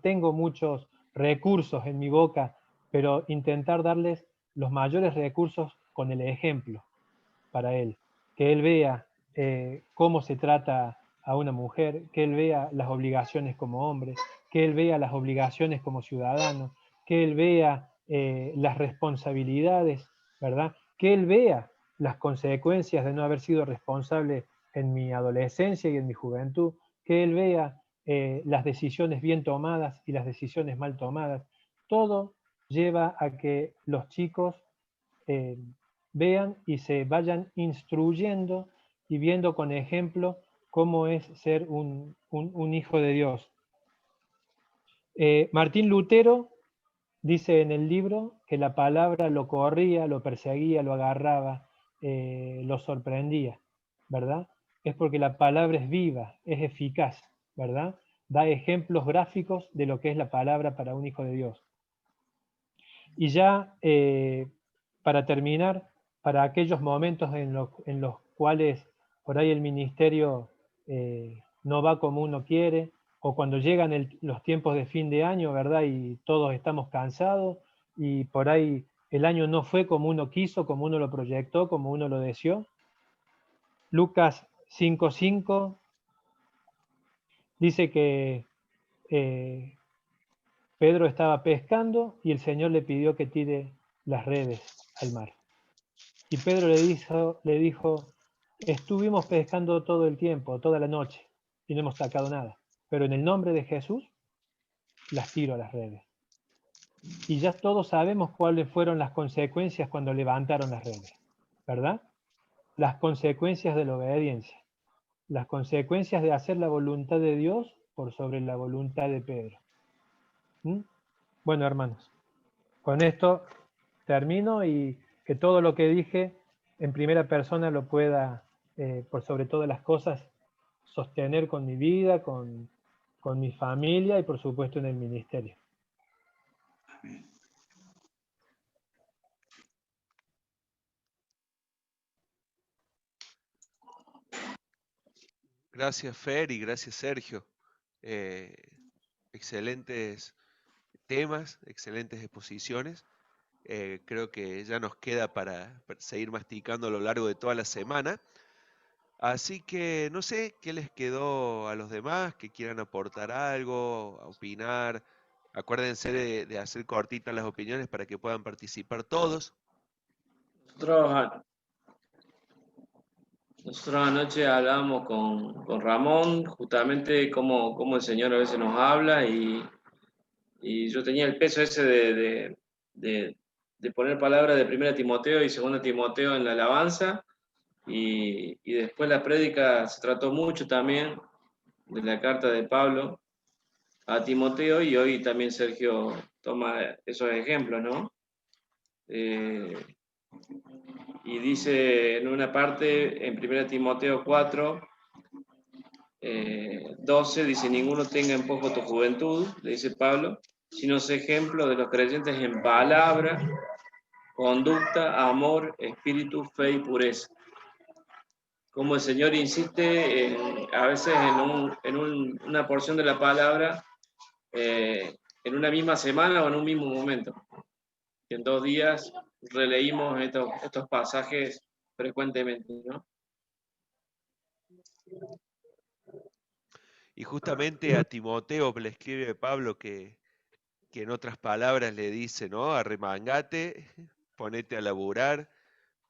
tengo muchos recursos en mi boca, pero intentar darles los mayores recursos con el ejemplo para él, que él vea cómo se trata a una mujer, que él vea las obligaciones como hombre, que él vea las obligaciones como ciudadano, que él vea las responsabilidades, ¿verdad? Que él vea las consecuencias de no haber sido responsable en mi adolescencia y en mi juventud, que él vea las decisiones bien tomadas y las decisiones mal tomadas. Todo lleva a que los chicos vean y se vayan instruyendo y viendo con ejemplo cómo es ser un hijo de Dios. Martín Lutero dice en el libro que la palabra lo corría, lo perseguía, lo agarraba, lo sorprendía, ¿verdad? Es porque la palabra es viva, es eficaz, ¿verdad? Da ejemplos gráficos de lo que es la palabra para un hijo de Dios. Y ya, para terminar, para aquellos momentos en los cuales por ahí el ministerio no va como uno quiere, o cuando llegan los tiempos de fin de año, ¿verdad? Y todos estamos cansados, y por ahí el año no fue como uno quiso, como uno lo proyectó, como uno lo deseó. Lucas 5:5 dice que Pedro estaba pescando y el Señor le pidió que tire las redes al mar. Y Pedro le dijo, estuvimos pescando todo el tiempo, toda la noche, y no hemos sacado nada. Pero en el nombre de Jesús, las tiro a las redes. Y ya todos sabemos cuáles fueron las consecuencias cuando levantaron las redes, ¿verdad? Las consecuencias de la obediencia. Las consecuencias de hacer la voluntad de Dios por sobre la voluntad de Pedro. Bueno, hermanos, con esto termino y que todo lo que dije en primera persona lo pueda por sobre todas las cosas, sostener con mi vida, con mi familia y por supuesto en el ministerio. Gracias, Fer, y gracias, Sergio. Excelentes temas, excelentes exposiciones. Creo que ya nos queda para seguir masticando a lo largo de toda la semana. Así que no sé qué les quedó a los demás, que quieran aportar algo, opinar. Acuérdense de hacer cortitas las opiniones para que puedan participar todos. Nosotros anoche hablábamos con Ramón justamente cómo el Señor a veces nos habla y yo tenía el peso ese de poner palabras de 1 Timoteo y 2 Timoteo en la alabanza y después la prédica se trató mucho también de la carta de Pablo a Timoteo y hoy también Sergio toma esos ejemplos, ¿no? Y dice en una parte, en 1 Timoteo 4, 12, dice, ninguno tenga en poco tu juventud, le dice Pablo, sino es ejemplo de los creyentes en palabra, conducta, amor, espíritu, fe y pureza. Como el Señor insiste a veces en una porción de la palabra, en una misma semana o en un mismo momento. Y en 2 días releímos estos pasajes frecuentemente, ¿no? Y justamente a Timoteo le escribe Pablo que en otras palabras le dice, ¿no? Arremangate, ponete a laburar,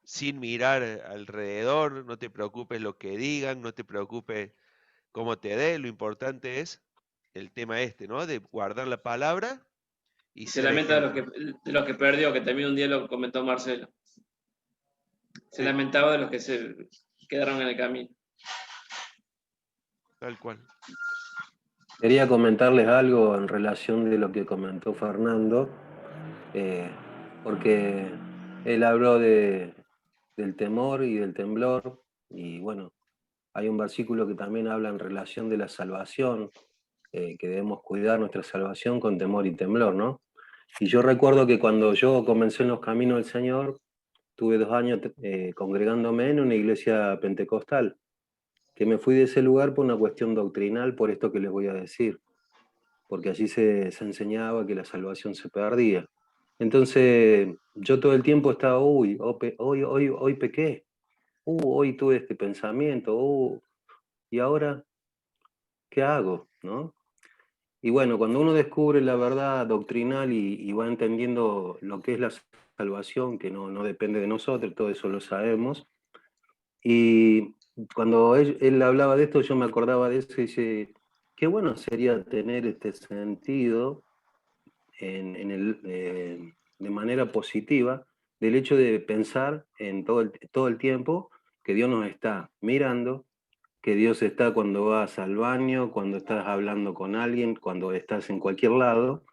sin mirar alrededor, no te preocupes lo que digan, no te preocupes cómo te dé, lo importante es el tema este, ¿no? De guardar la palabra y Y se ser lamenta ejemplo. de los que perdió, que también un día lo comentó Marcelo. Se Sí, lamentaba de los que se quedaron en el camino. tal cual. Quería comentarles algo en relación de lo que comentó Fernando, porque él habló del temor y del temblor, y bueno, hay un versículo que también habla en relación de la salvación, que debemos cuidar nuestra salvación con temor y temblor, ¿no? Y yo recuerdo que cuando yo comencé en los caminos del Señor, tuve 2 años congregándome en una iglesia pentecostal, que me fui de ese lugar por una cuestión doctrinal, por esto que les voy a decir, porque allí se enseñaba que la salvación se perdía. Entonces, yo todo el tiempo estaba, hoy pequé, hoy tuve este pensamiento, y ahora, ¿qué hago? ¿No? Y bueno, cuando uno descubre la verdad doctrinal y va entendiendo lo que es la salvación, que no depende de nosotros, todo eso lo sabemos, y cuando él hablaba de esto, yo me acordaba de eso y dice, qué bueno sería tener este sentido de manera positiva del hecho de pensar en todo el tiempo que Dios nos está mirando, que Dios está cuando vas al baño, cuando estás hablando con alguien, cuando estás en cualquier lado.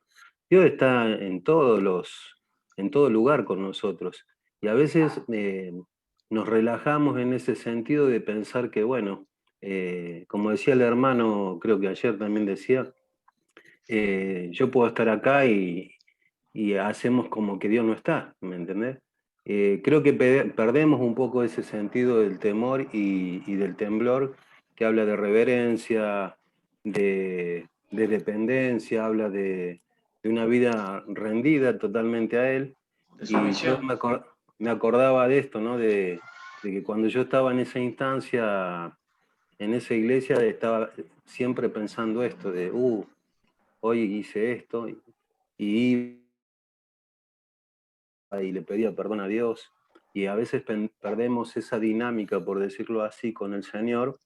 Dios está en en todo lugar con nosotros. Y a veces nos relajamos en ese sentido de pensar que, bueno, como decía el hermano, creo que ayer también decía, yo puedo estar acá y hacemos como que Dios no está, ¿me entendés? Creo que perdemos un poco ese sentido del temor y del temblor, que habla de reverencia, de dependencia, habla de una vida rendida totalmente a Él. De Y yo sumisión. me acordaba de esto, ¿no? De que cuando yo estaba en esa instancia, en esa iglesia, estaba siempre pensando esto, de, hoy hice esto, y le pedía perdón a Dios, y a veces perdemos esa dinámica, por decirlo así, con el Señor,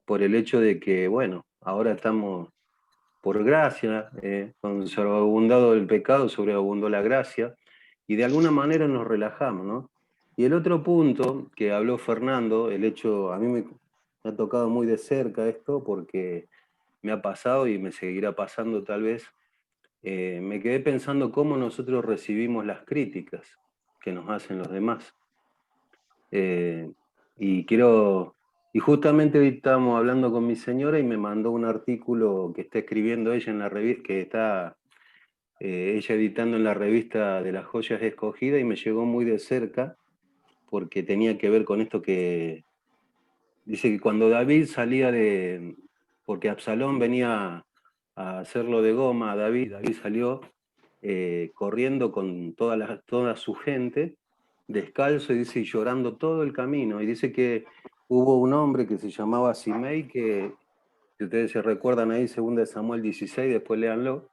por el hecho de que, bueno, ahora estamos por gracia, cuando sobreabundado el pecado, sobreabundó la gracia, y de alguna manera nos relajamos, ¿no? Y el otro punto que habló Fernando, el hecho, a mí me ha tocado muy de cerca esto, porque me ha pasado y me seguirá pasando tal vez, me quedé pensando cómo nosotros recibimos las críticas que nos hacen los demás. Y quiero Y justamente hoy estábamos hablando con mi señora y me mandó un artículo que está escribiendo ella en la revista, que está ella editando en la revista de las joyas escogidas, y me llegó muy de cerca porque tenía que ver con esto que dice que cuando David salía porque Absalón venía a hacerlo de goma a David salió corriendo con toda su gente, descalzo, y dice, y llorando todo el camino. Y dice que hubo un hombre que se llamaba Simei, que si ustedes se recuerdan ahí, 2 Samuel 16, después léanlo,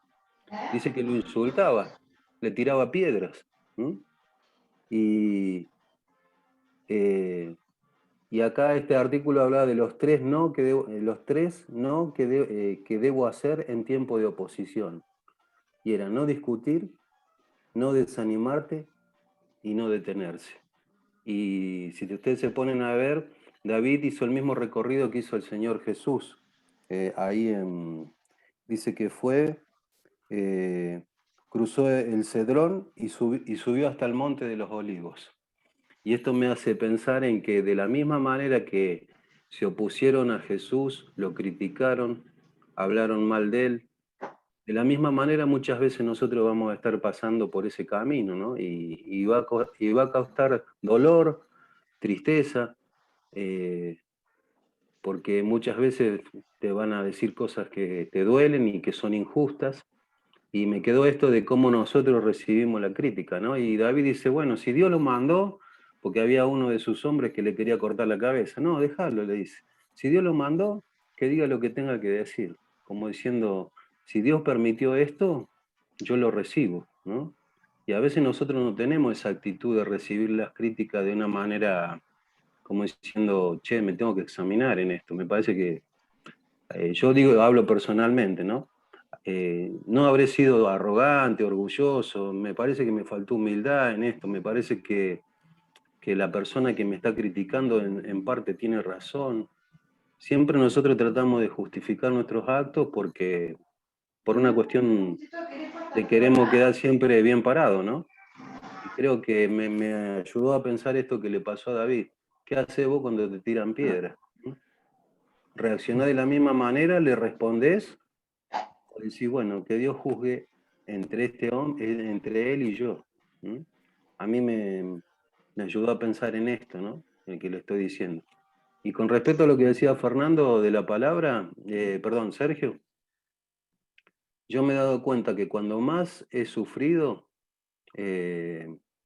dice que lo insultaba, le tiraba piedras. Y acá este artículo habla de los tres no que debo hacer en tiempo de oposición. Y era no discutir, no desanimarte y no detenerse. Y si ustedes se ponen a ver, David hizo el mismo recorrido que hizo el Señor Jesús. Dice que cruzó el Cedrón y subió hasta el Monte de los Olivos. Y esto me hace pensar en que de la misma manera que se opusieron a Jesús, lo criticaron, hablaron mal de él, de la misma manera muchas veces nosotros vamos a estar pasando por ese camino, ¿no? Y va a causar dolor, tristeza, porque muchas veces te van a decir cosas que te duelen y que son injustas. Y me quedó esto de cómo nosotros recibimos la crítica, ¿no? Y David dice, bueno, si Dios lo mandó, porque había uno de sus hombres que le quería cortar la cabeza. No, déjalo, le dice. Si Dios lo mandó, que diga lo que tenga que decir. Como diciendo, si Dios permitió esto, yo lo recibo, ¿no? Y a veces nosotros no tenemos esa actitud de recibir las críticas de una manera como diciendo, che, me tengo que examinar en esto. Me parece que, yo digo, hablo personalmente, ¿no? No habré sido arrogante, orgulloso, me parece que me faltó humildad en esto, me parece que la persona que me está criticando en parte tiene razón. Siempre nosotros tratamos de justificar nuestros actos por una cuestión de queremos quedar siempre bien parado, ¿no? Y creo que me ayudó a pensar esto que le pasó a David. ¿Qué haces vos cuando te tiran piedras? ¿Reaccionás de la misma manera? ¿Le respondés? O decís, bueno, que Dios juzgue entre entre él y yo. A mí me ayudó a pensar en esto, ¿no? El que le estoy diciendo. Y con respecto a lo que decía Fernando de la palabra, perdón, Sergio, yo me he dado cuenta que cuando más he sufrido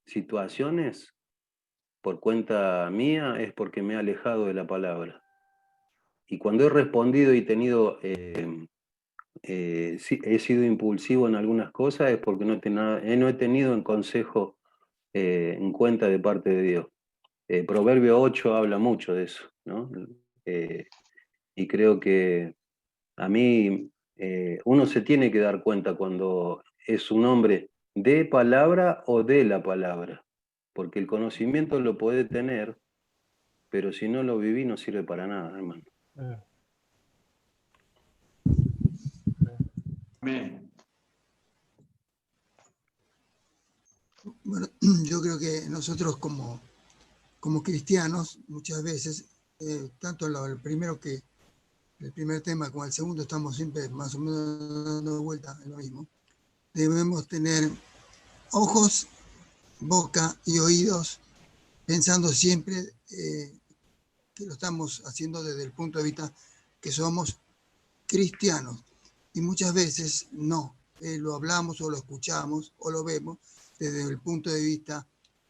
situaciones por cuenta mía es porque me he alejado de la palabra. Y cuando he respondido y tenido, sí, he sido impulsivo en algunas cosas, es porque no he tenido en consejo en cuenta de parte de Dios. Proverbio 8 habla mucho de eso, ¿no? Y creo que a mí uno se tiene que dar cuenta cuando es un hombre de palabra o de la palabra, porque el conocimiento lo puede tener, pero si no lo viví no sirve para nada, hermano. Amén. Bueno, yo creo que nosotros como cristianos, muchas veces, tanto el primer tema como el segundo, estamos siempre más o menos dando vuelta en lo mismo. Debemos tener ojos, boca y oídos, pensando siempre que lo estamos haciendo desde el punto de vista que somos cristianos. Y muchas veces no, lo hablamos o lo escuchamos o lo vemos desde el punto de vista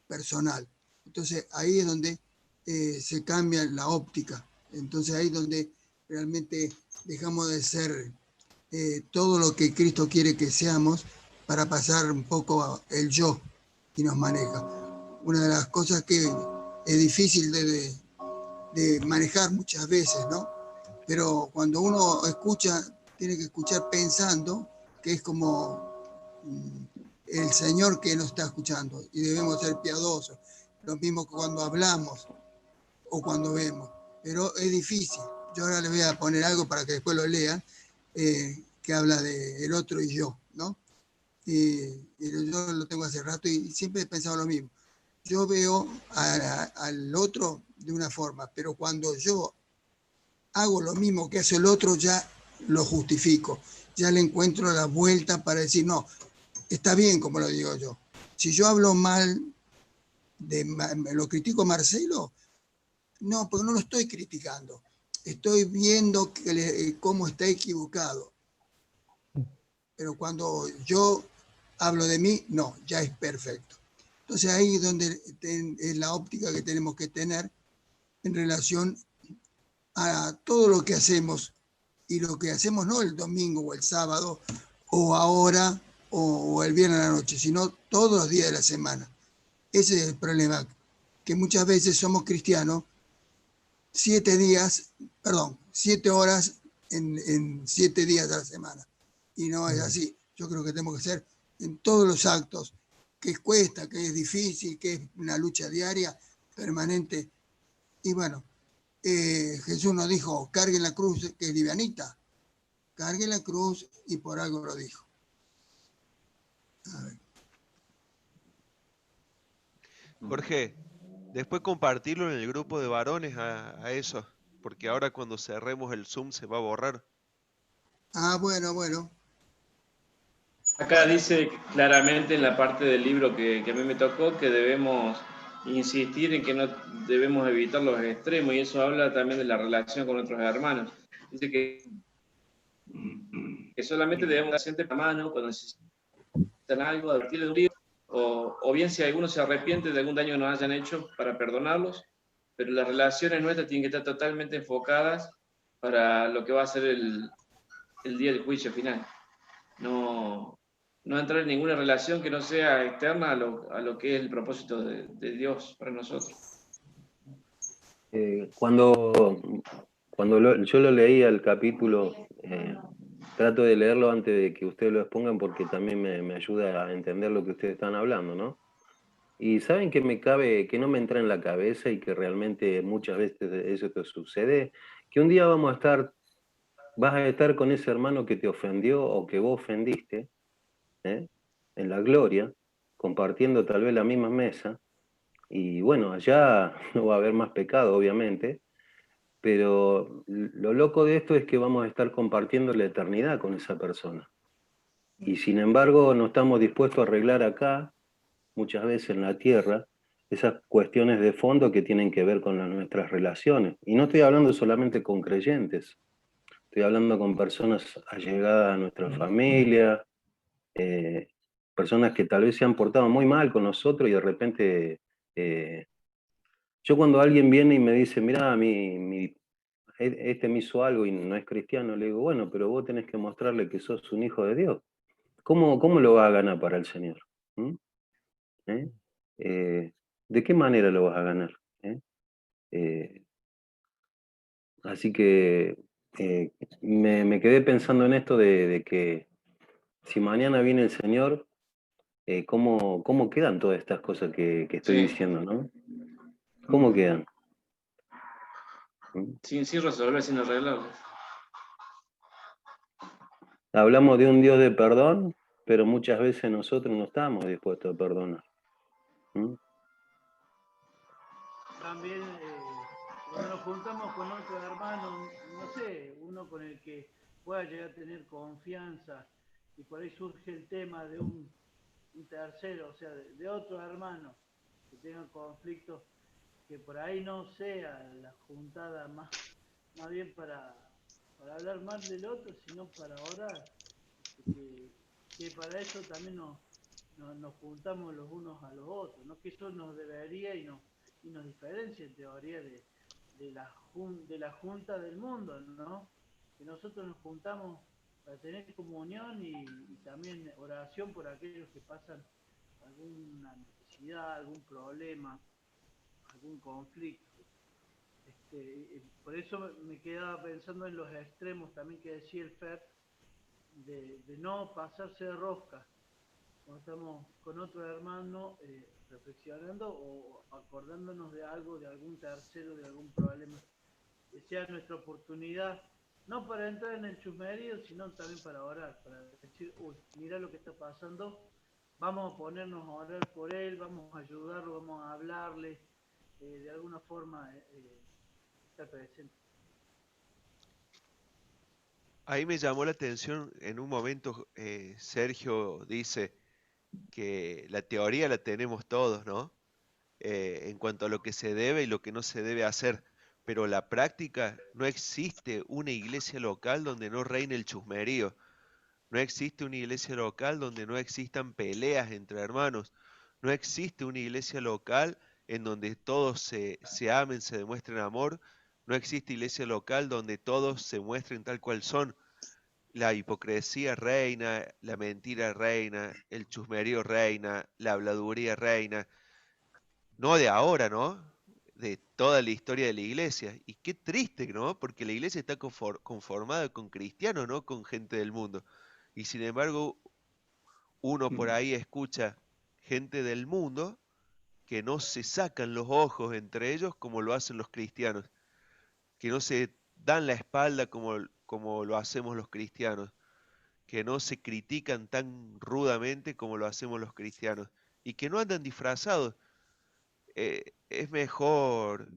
personal. Entonces ahí es donde se cambia la óptica. Entonces ahí es donde realmente dejamos de ser todo lo que Cristo quiere que seamos para pasar un poco el yo y nos maneja. Una de las cosas que es difícil de manejar muchas veces, ¿no? Pero cuando uno escucha, tiene que escuchar pensando que es como el Señor que nos está escuchando y debemos ser piadosos. Lo mismo que cuando hablamos o cuando vemos. Pero es difícil. Yo ahora les voy a poner algo para que después lo lean, que habla de el otro y yo, ¿no? Y yo lo tengo hace rato y siempre he pensado lo mismo. Yo veo al otro de una forma, pero cuando yo hago lo mismo que hace el otro, ya lo justifico, ya le encuentro la vuelta para decir, no, está bien como lo digo yo. Si yo hablo mal, lo critico a Marcelo, no, porque no lo estoy criticando, estoy viendo cómo está equivocado. Pero cuando yo hablo de mí, no, ya es perfecto. Entonces ahí es donde es la óptica que tenemos que tener en relación a todo lo que hacemos, y lo que hacemos no el domingo o el sábado o ahora o el viernes a la noche, sino todos los días de la semana. Ese es el problema, que muchas veces somos cristianos 7 horas en 7 días de la semana, y no es así. Yo creo que tenemos que ser en todos los actos, que cuesta, que es difícil, que es una lucha diaria, permanente. Y bueno, Jesús nos dijo, carguen la cruz, que es livianita, carguen la cruz, y por algo lo dijo. A ver. Jorge, después compartirlo en el grupo de varones a eso, porque ahora cuando cerremos el Zoom se va a borrar. Ah, bueno. Acá dice claramente en la parte del libro que a mí me tocó que debemos insistir en que no debemos evitar los extremos, y eso habla también de la relación con nuestros hermanos. Dice que solamente debemos dar siempre la mano cuando necesitan algo, advertirles de un libro, o bien si alguno se arrepiente de algún daño que nos hayan hecho, para perdonarlos, pero las relaciones nuestras tienen que estar totalmente enfocadas para lo que va a ser el día del juicio final. No entrar en ninguna relación que no sea externa a lo que es el propósito de Dios para nosotros. Cuando yo lo leí al capítulo, trato de leerlo antes de que ustedes lo expongan, porque también me ayuda a entender lo que ustedes están hablando, ¿no? Y saben que que no me entra en la cabeza, y que realmente muchas veces eso te sucede, que un día vas a estar con ese hermano que te ofendió o que vos ofendiste, ¿eh? En la gloria, compartiendo tal vez la misma mesa, y bueno, allá no va a haber más pecado, obviamente, pero lo loco de esto es que vamos a estar compartiendo la eternidad con esa persona. Y sin embargo, no estamos dispuestos a arreglar acá, muchas veces en la tierra, esas cuestiones de fondo que tienen que ver con nuestras relaciones. Y no estoy hablando solamente con creyentes, estoy hablando con personas allegadas a nuestra familia, personas que tal vez se han portado muy mal con nosotros, y de repente, yo cuando alguien viene y me dice, mira, este me hizo algo y no es cristiano, le digo, bueno, pero vos tenés que mostrarle que sos un hijo de Dios. ¿Cómo lo vas a ganar para el Señor? ¿Mm? ¿Eh? ¿De qué manera lo vas a ganar? ¿Eh? Así que me quedé pensando en esto de que si mañana viene el Señor, ¿cómo quedan todas estas cosas que estoy Sí. diciendo, ¿no? ¿Cómo quedan? ¿Mm? Sin resolver, sin arreglarlo. Hablamos de un Dios de perdón, pero muchas veces nosotros no estamos dispuestos a perdonar. ¿Mm? También cuando nos juntamos con otro hermano, no sé, uno con el que pueda llegar a tener confianza, y por ahí surge el tema de un tercero, o sea, de otro hermano que tenga conflictos, que por ahí no sea la juntada más bien para hablar mal del otro, sino para orar, que para eso también nos juntamos los unos a los otros, ¿no? Que eso nos debería y nos diferencia en teoría de la junta del mundo, ¿no? Que nosotros nos juntamos para tener comunión y también oración por aquellos que pasan alguna necesidad, algún problema, algún conflicto. Por eso me quedaba pensando en los extremos también que decía el Fer, de no pasarse de rosca cuando estamos con otro hermano reflexionando o acordándonos de algo, de algún tercero, de algún problema, que sea nuestra oportunidad, no para entrar en el chusmerío, sino también para orar, para decir, uy, mira lo que está pasando, vamos a ponernos a orar por él, vamos a ayudarlo, vamos a hablarle, de alguna forma estar presente. Ahí me llamó la atención, en un momento Sergio dice que la teoría la tenemos todos, ¿no? En cuanto a lo que se debe y lo que no se debe hacer, pero la práctica, no existe una iglesia local donde no reine el chusmerío, no existe una iglesia local donde no existan peleas entre hermanos, no existe una iglesia local en donde todos se amen, se demuestren amor, no existe iglesia local donde todos se muestren tal cual son. La hipocresía reina, la mentira reina, el chusmerío reina, la habladuría reina, no de ahora, ¿no? De toda la historia de la iglesia. Y qué triste, ¿no? Porque la iglesia está conformada con cristianos, ¿no? Con gente del mundo. Y sin embargo, uno por ahí escucha gente del mundo que no se sacan los ojos entre ellos como lo hacen los cristianos, que no se dan la espalda como lo hacemos los cristianos, que no se critican tan rudamente como lo hacemos los cristianos, y que no andan disfrazados. Es mejor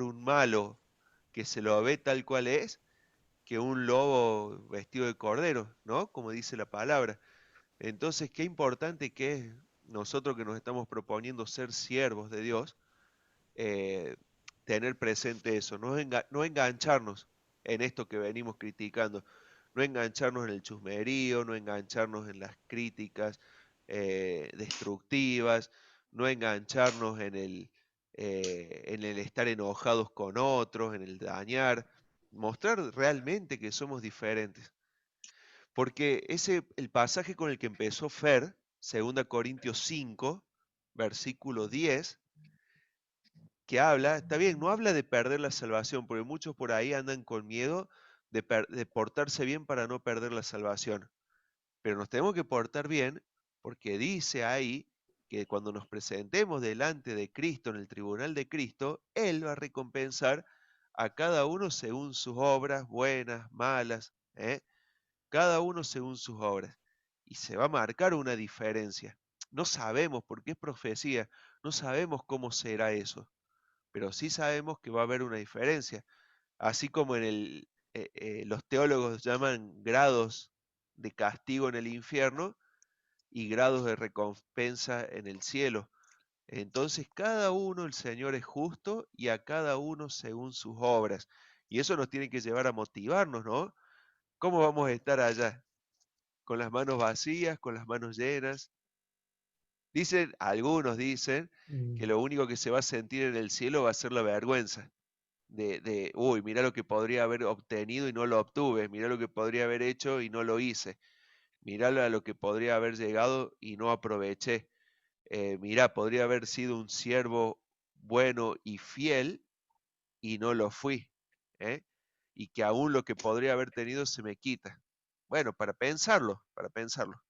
un malo que se lo ve tal cual es que un lobo vestido de cordero, ¿no? Como dice la palabra. Entonces, qué importante que es nosotros que nos estamos proponiendo ser siervos de Dios, eh, tener presente eso, no engancharnos en esto que venimos criticando, no engancharnos en el chusmerío, no engancharnos en las críticas destructivas, no engancharnos en el estar enojados con otros, en el dañar, mostrar realmente que somos diferentes. Porque el pasaje con el que empezó Fer, 2 Corintios 5, versículo 10, que habla, está bien, no habla de perder la salvación, porque muchos por ahí andan con miedo de portarse bien para no perder la salvación. Pero nos tenemos que portar bien porque dice ahí que cuando nos presentemos delante de Cristo, en el tribunal de Cristo, Él va a recompensar a cada uno según sus obras, buenas, malas, cada uno según sus obras. Y se va a marcar una diferencia. No sabemos, porque es profecía, no sabemos cómo será eso, pero sí sabemos que va a haber una diferencia. Así como los teólogos llaman grados de castigo en el infierno y grados de recompensa en el cielo. Entonces cada uno, el Señor es justo y a cada uno según sus obras. Y eso nos tiene que llevar a motivarnos, ¿no? ¿Cómo vamos a estar allá? ¿Con las manos vacías, con las manos llenas? Algunos dicen que lo único que se va a sentir en el cielo va a ser la vergüenza. Uy, mirá lo que podría haber obtenido y no lo obtuve, mirá lo que podría haber hecho y no lo hice, mirá a lo que podría haber llegado y no aproveché, mirá, podría haber sido un siervo bueno y fiel y no lo fui, ¿eh? Y que aún lo que podría haber tenido se me quita. Bueno, para pensarlo, para pensarlo.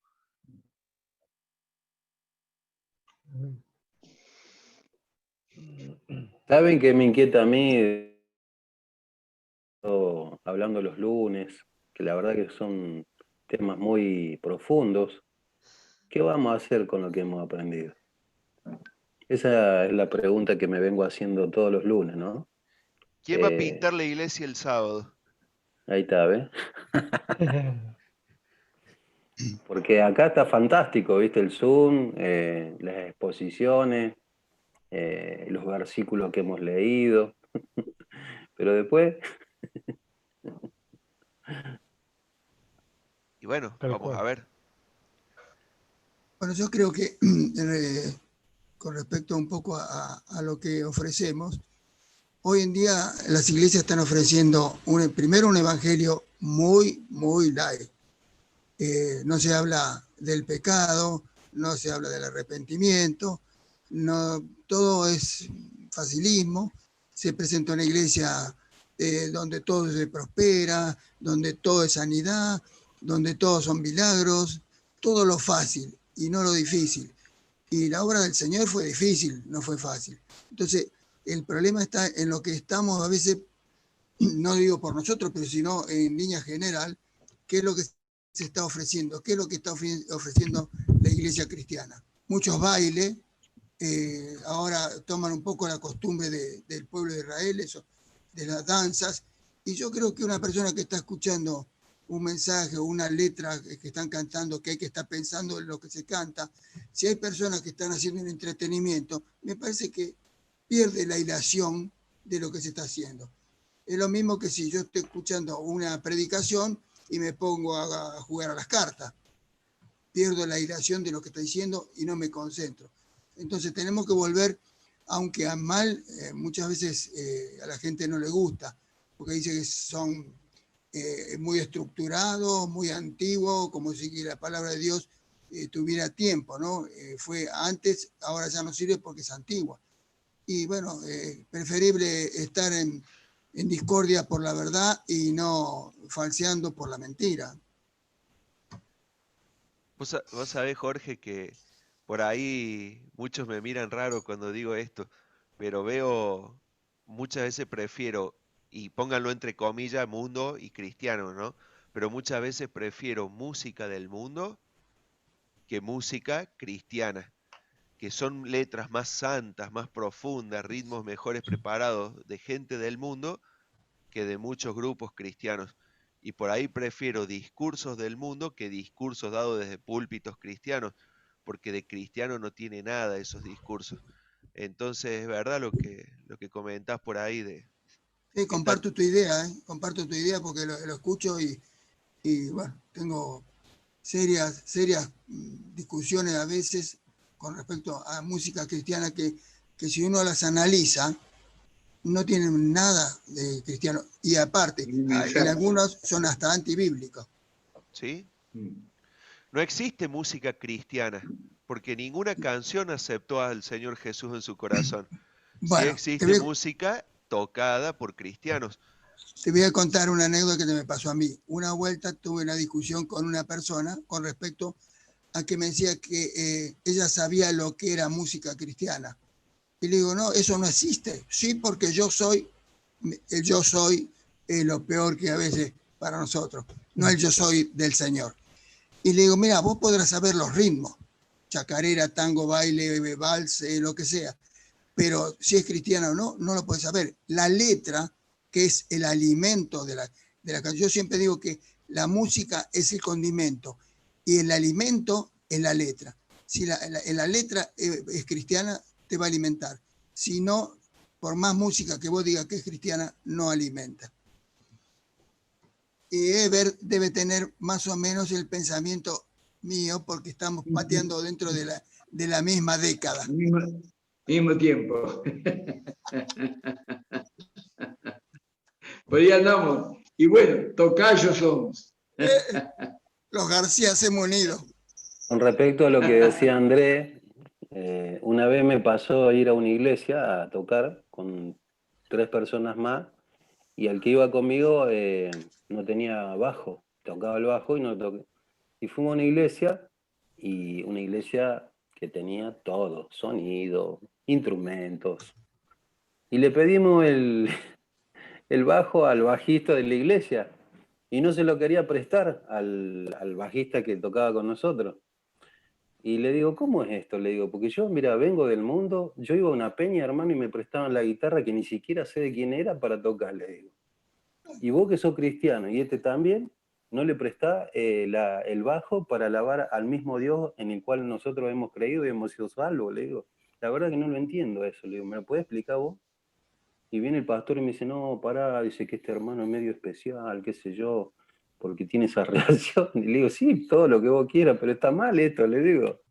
¿Saben qué me inquieta a mí? Hablando los lunes, que la verdad que son temas muy profundos. ¿Qué vamos a hacer con lo que hemos aprendido? Esa es la pregunta que me vengo haciendo todos los lunes, ¿no? ¿Quién va a pintar la iglesia el sábado? Ahí está, ¿ves? Porque acá está fantástico, ¿viste? El Zoom, las exposiciones, los versículos que hemos leído. Pero después... Y bueno, vamos a ver. Bueno, yo creo que con respecto un poco a lo que ofrecemos, hoy en día las iglesias están ofreciendo primero un evangelio muy, muy light. No se habla del pecado, no se habla del arrepentimiento, no, todo es facilismo. Se presenta una iglesia donde todo se prospera, donde todo es sanidad, donde todos son milagros, todo lo fácil y no lo difícil. Y la obra del Señor fue difícil, no fue fácil. Entonces, el problema está en lo que estamos a veces, no digo por nosotros, pero sino en línea general, qué es lo que se está ofreciendo, qué es lo que está ofreciendo la iglesia cristiana. Muchos bailes, ahora toman un poco la costumbre del pueblo de Israel, eso, de las danzas, y yo creo que una persona que está escuchando un mensaje o una letra que están cantando, que hay que estar pensando en lo que se canta, si hay personas que están haciendo un entretenimiento, me parece que pierde la hilación de lo que se está haciendo. Es lo mismo que si yo estoy escuchando una predicación y me pongo a jugar a las cartas. Pierdo la hilación de lo que está diciendo y no me concentro. Entonces tenemos que volver, aunque a mal, muchas veces a la gente no le gusta, porque dice que son muy estructurados, muy antiguos, como si la palabra de Dios tuviera tiempo, ¿no? Fue antes, ahora ya no sirve porque es antigua. Y bueno, preferible estar en discordia por la verdad y no falseando por la mentira. Vos sabés, Jorge, que por ahí muchos me miran raro cuando digo esto, pero veo, muchas veces prefiero, y pónganlo entre comillas, mundo y cristiano, ¿no? Pero muchas veces prefiero música del mundo que música cristiana, que son letras más santas, más profundas, ritmos mejores preparados de gente del mundo que de muchos grupos cristianos. Y por ahí prefiero discursos del mundo que discursos dados desde púlpitos cristianos, porque de cristiano no tiene nada esos discursos. Entonces es verdad lo que comentás por ahí de... Sí, comparto tu idea, comparto tu idea porque lo escucho y bueno, tengo serias discusiones a veces con respecto a música cristiana que si uno las analiza, no tienen nada de cristiano. Y aparte, en algunos son hasta antibíblicos. ¿Sí? No existe música cristiana, porque ninguna canción aceptó al Señor Jesús en su corazón. Bueno, sí existe música tocada por cristianos. Te voy a contar una anécdota que me pasó a mí. Una vuelta tuve una discusión con una persona con respecto a que me decía que ella sabía lo que era música cristiana. Y le digo, no, eso no existe. Sí, porque yo soy lo peor que a veces para nosotros. No el yo soy del Señor. Y le digo, mira, vos podrás saber los ritmos, chacarera, tango, baile, vals, lo que sea. Pero si es cristiana o no, no lo puedes saber. La letra, que es el alimento de la canción. Yo siempre digo que la música es el condimento y el alimento es la letra. Si la letra es cristiana, te va a alimentar. Si no, por más música que vos digas que es cristiana, no alimenta. Y Eber debe tener más o menos el pensamiento mío porque estamos pateando dentro de la misma década. Mismo tiempo. Por ahí andamos. Y bueno, tocayos somos. Los García se hemos unido. Con respecto a lo que decía Andrés, una vez me pasó ir a una iglesia a tocar con 3 personas más y el que iba conmigo no tenía bajo, tocaba el bajo y no toqué. Y fuimos a una iglesia que tenía todo, sonido, instrumentos. Y le pedimos el bajo al bajista de la iglesia y no se lo quería prestar al bajista que tocaba con nosotros. Y le digo, ¿cómo es esto? Le digo, porque yo, mira, vengo del mundo, yo iba a una peña, hermano, y me prestaban la guitarra que ni siquiera sé de quién era para tocar, le digo. Y vos que sos cristiano, y este también, no le prestás el bajo para alabar al mismo Dios en el cual nosotros hemos creído y hemos sido salvos, le digo. La verdad que no lo entiendo eso, le digo, ¿me lo podés explicar vos? Y viene el pastor y me dice, no, pará, dice que este hermano es medio especial, qué sé yo, porque tiene esa reacción. Y le digo, sí, todo lo que vos quieras, pero está mal esto, le digo.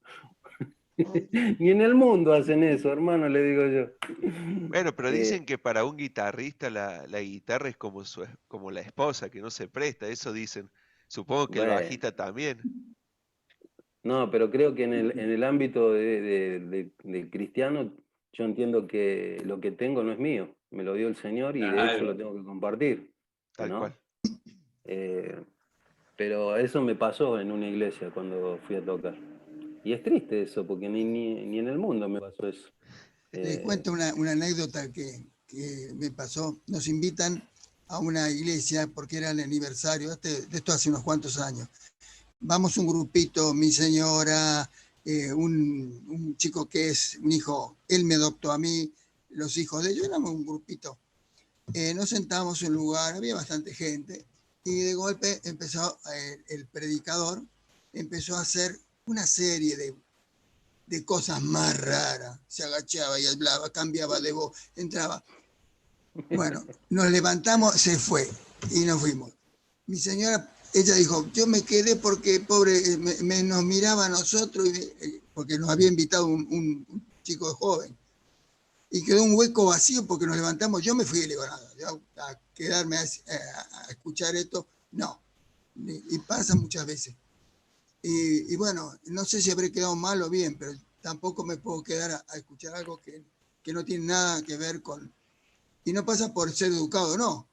Ni en el mundo hacen eso, hermano, le digo yo. Bueno, pero dicen que para un guitarrista la guitarra es como la esposa, que no se presta, eso dicen. Supongo que el bajista también. No, pero creo que en el ámbito de cristiano, yo entiendo que lo que tengo no es mío, me lo dio el Señor y de hecho lo tengo que compartir. Tal cual. Pero eso me pasó en una iglesia cuando fui a tocar. Y es triste eso, porque ni en el mundo me pasó eso. Les cuento una anécdota que me pasó. Nos invitan a una iglesia porque era el aniversario, de esto hace unos cuantos años. Vamos un grupito, mi señora, un chico que es un hijo, él me adoptó a mí, los hijos de ellos, éramos un grupito. Nos sentamos en un lugar, había bastante gente, Y de golpe empezó el predicador, empezó a hacer una serie de cosas más raras. Se agachaba y hablaba, cambiaba de voz, entraba. Bueno, nos levantamos, se fue y nos fuimos. Mi señora, ella dijo, yo me quedé porque, pobre, nos miraba a nosotros, porque nos había invitado un chico joven. Y quedó un hueco vacío porque nos levantamos. Yo me fui y le digo, nada, yo a quedarme a escuchar esto, no. Y pasa muchas veces. Y bueno, no sé si habré quedado mal o bien, pero tampoco me puedo quedar a escuchar algo que no tiene nada que ver con... Y no pasa por ser educado, no.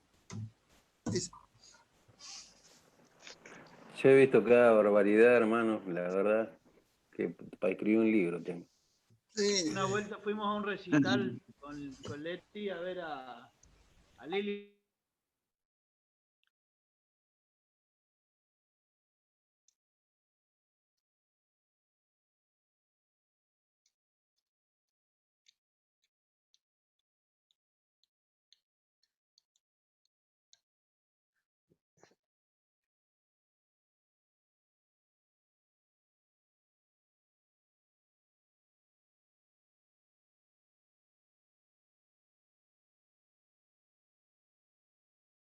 Yo he visto cada barbaridad, hermano, la verdad, que para escribir un libro tengo. Una vuelta fuimos a un recital con Leti a ver a Lili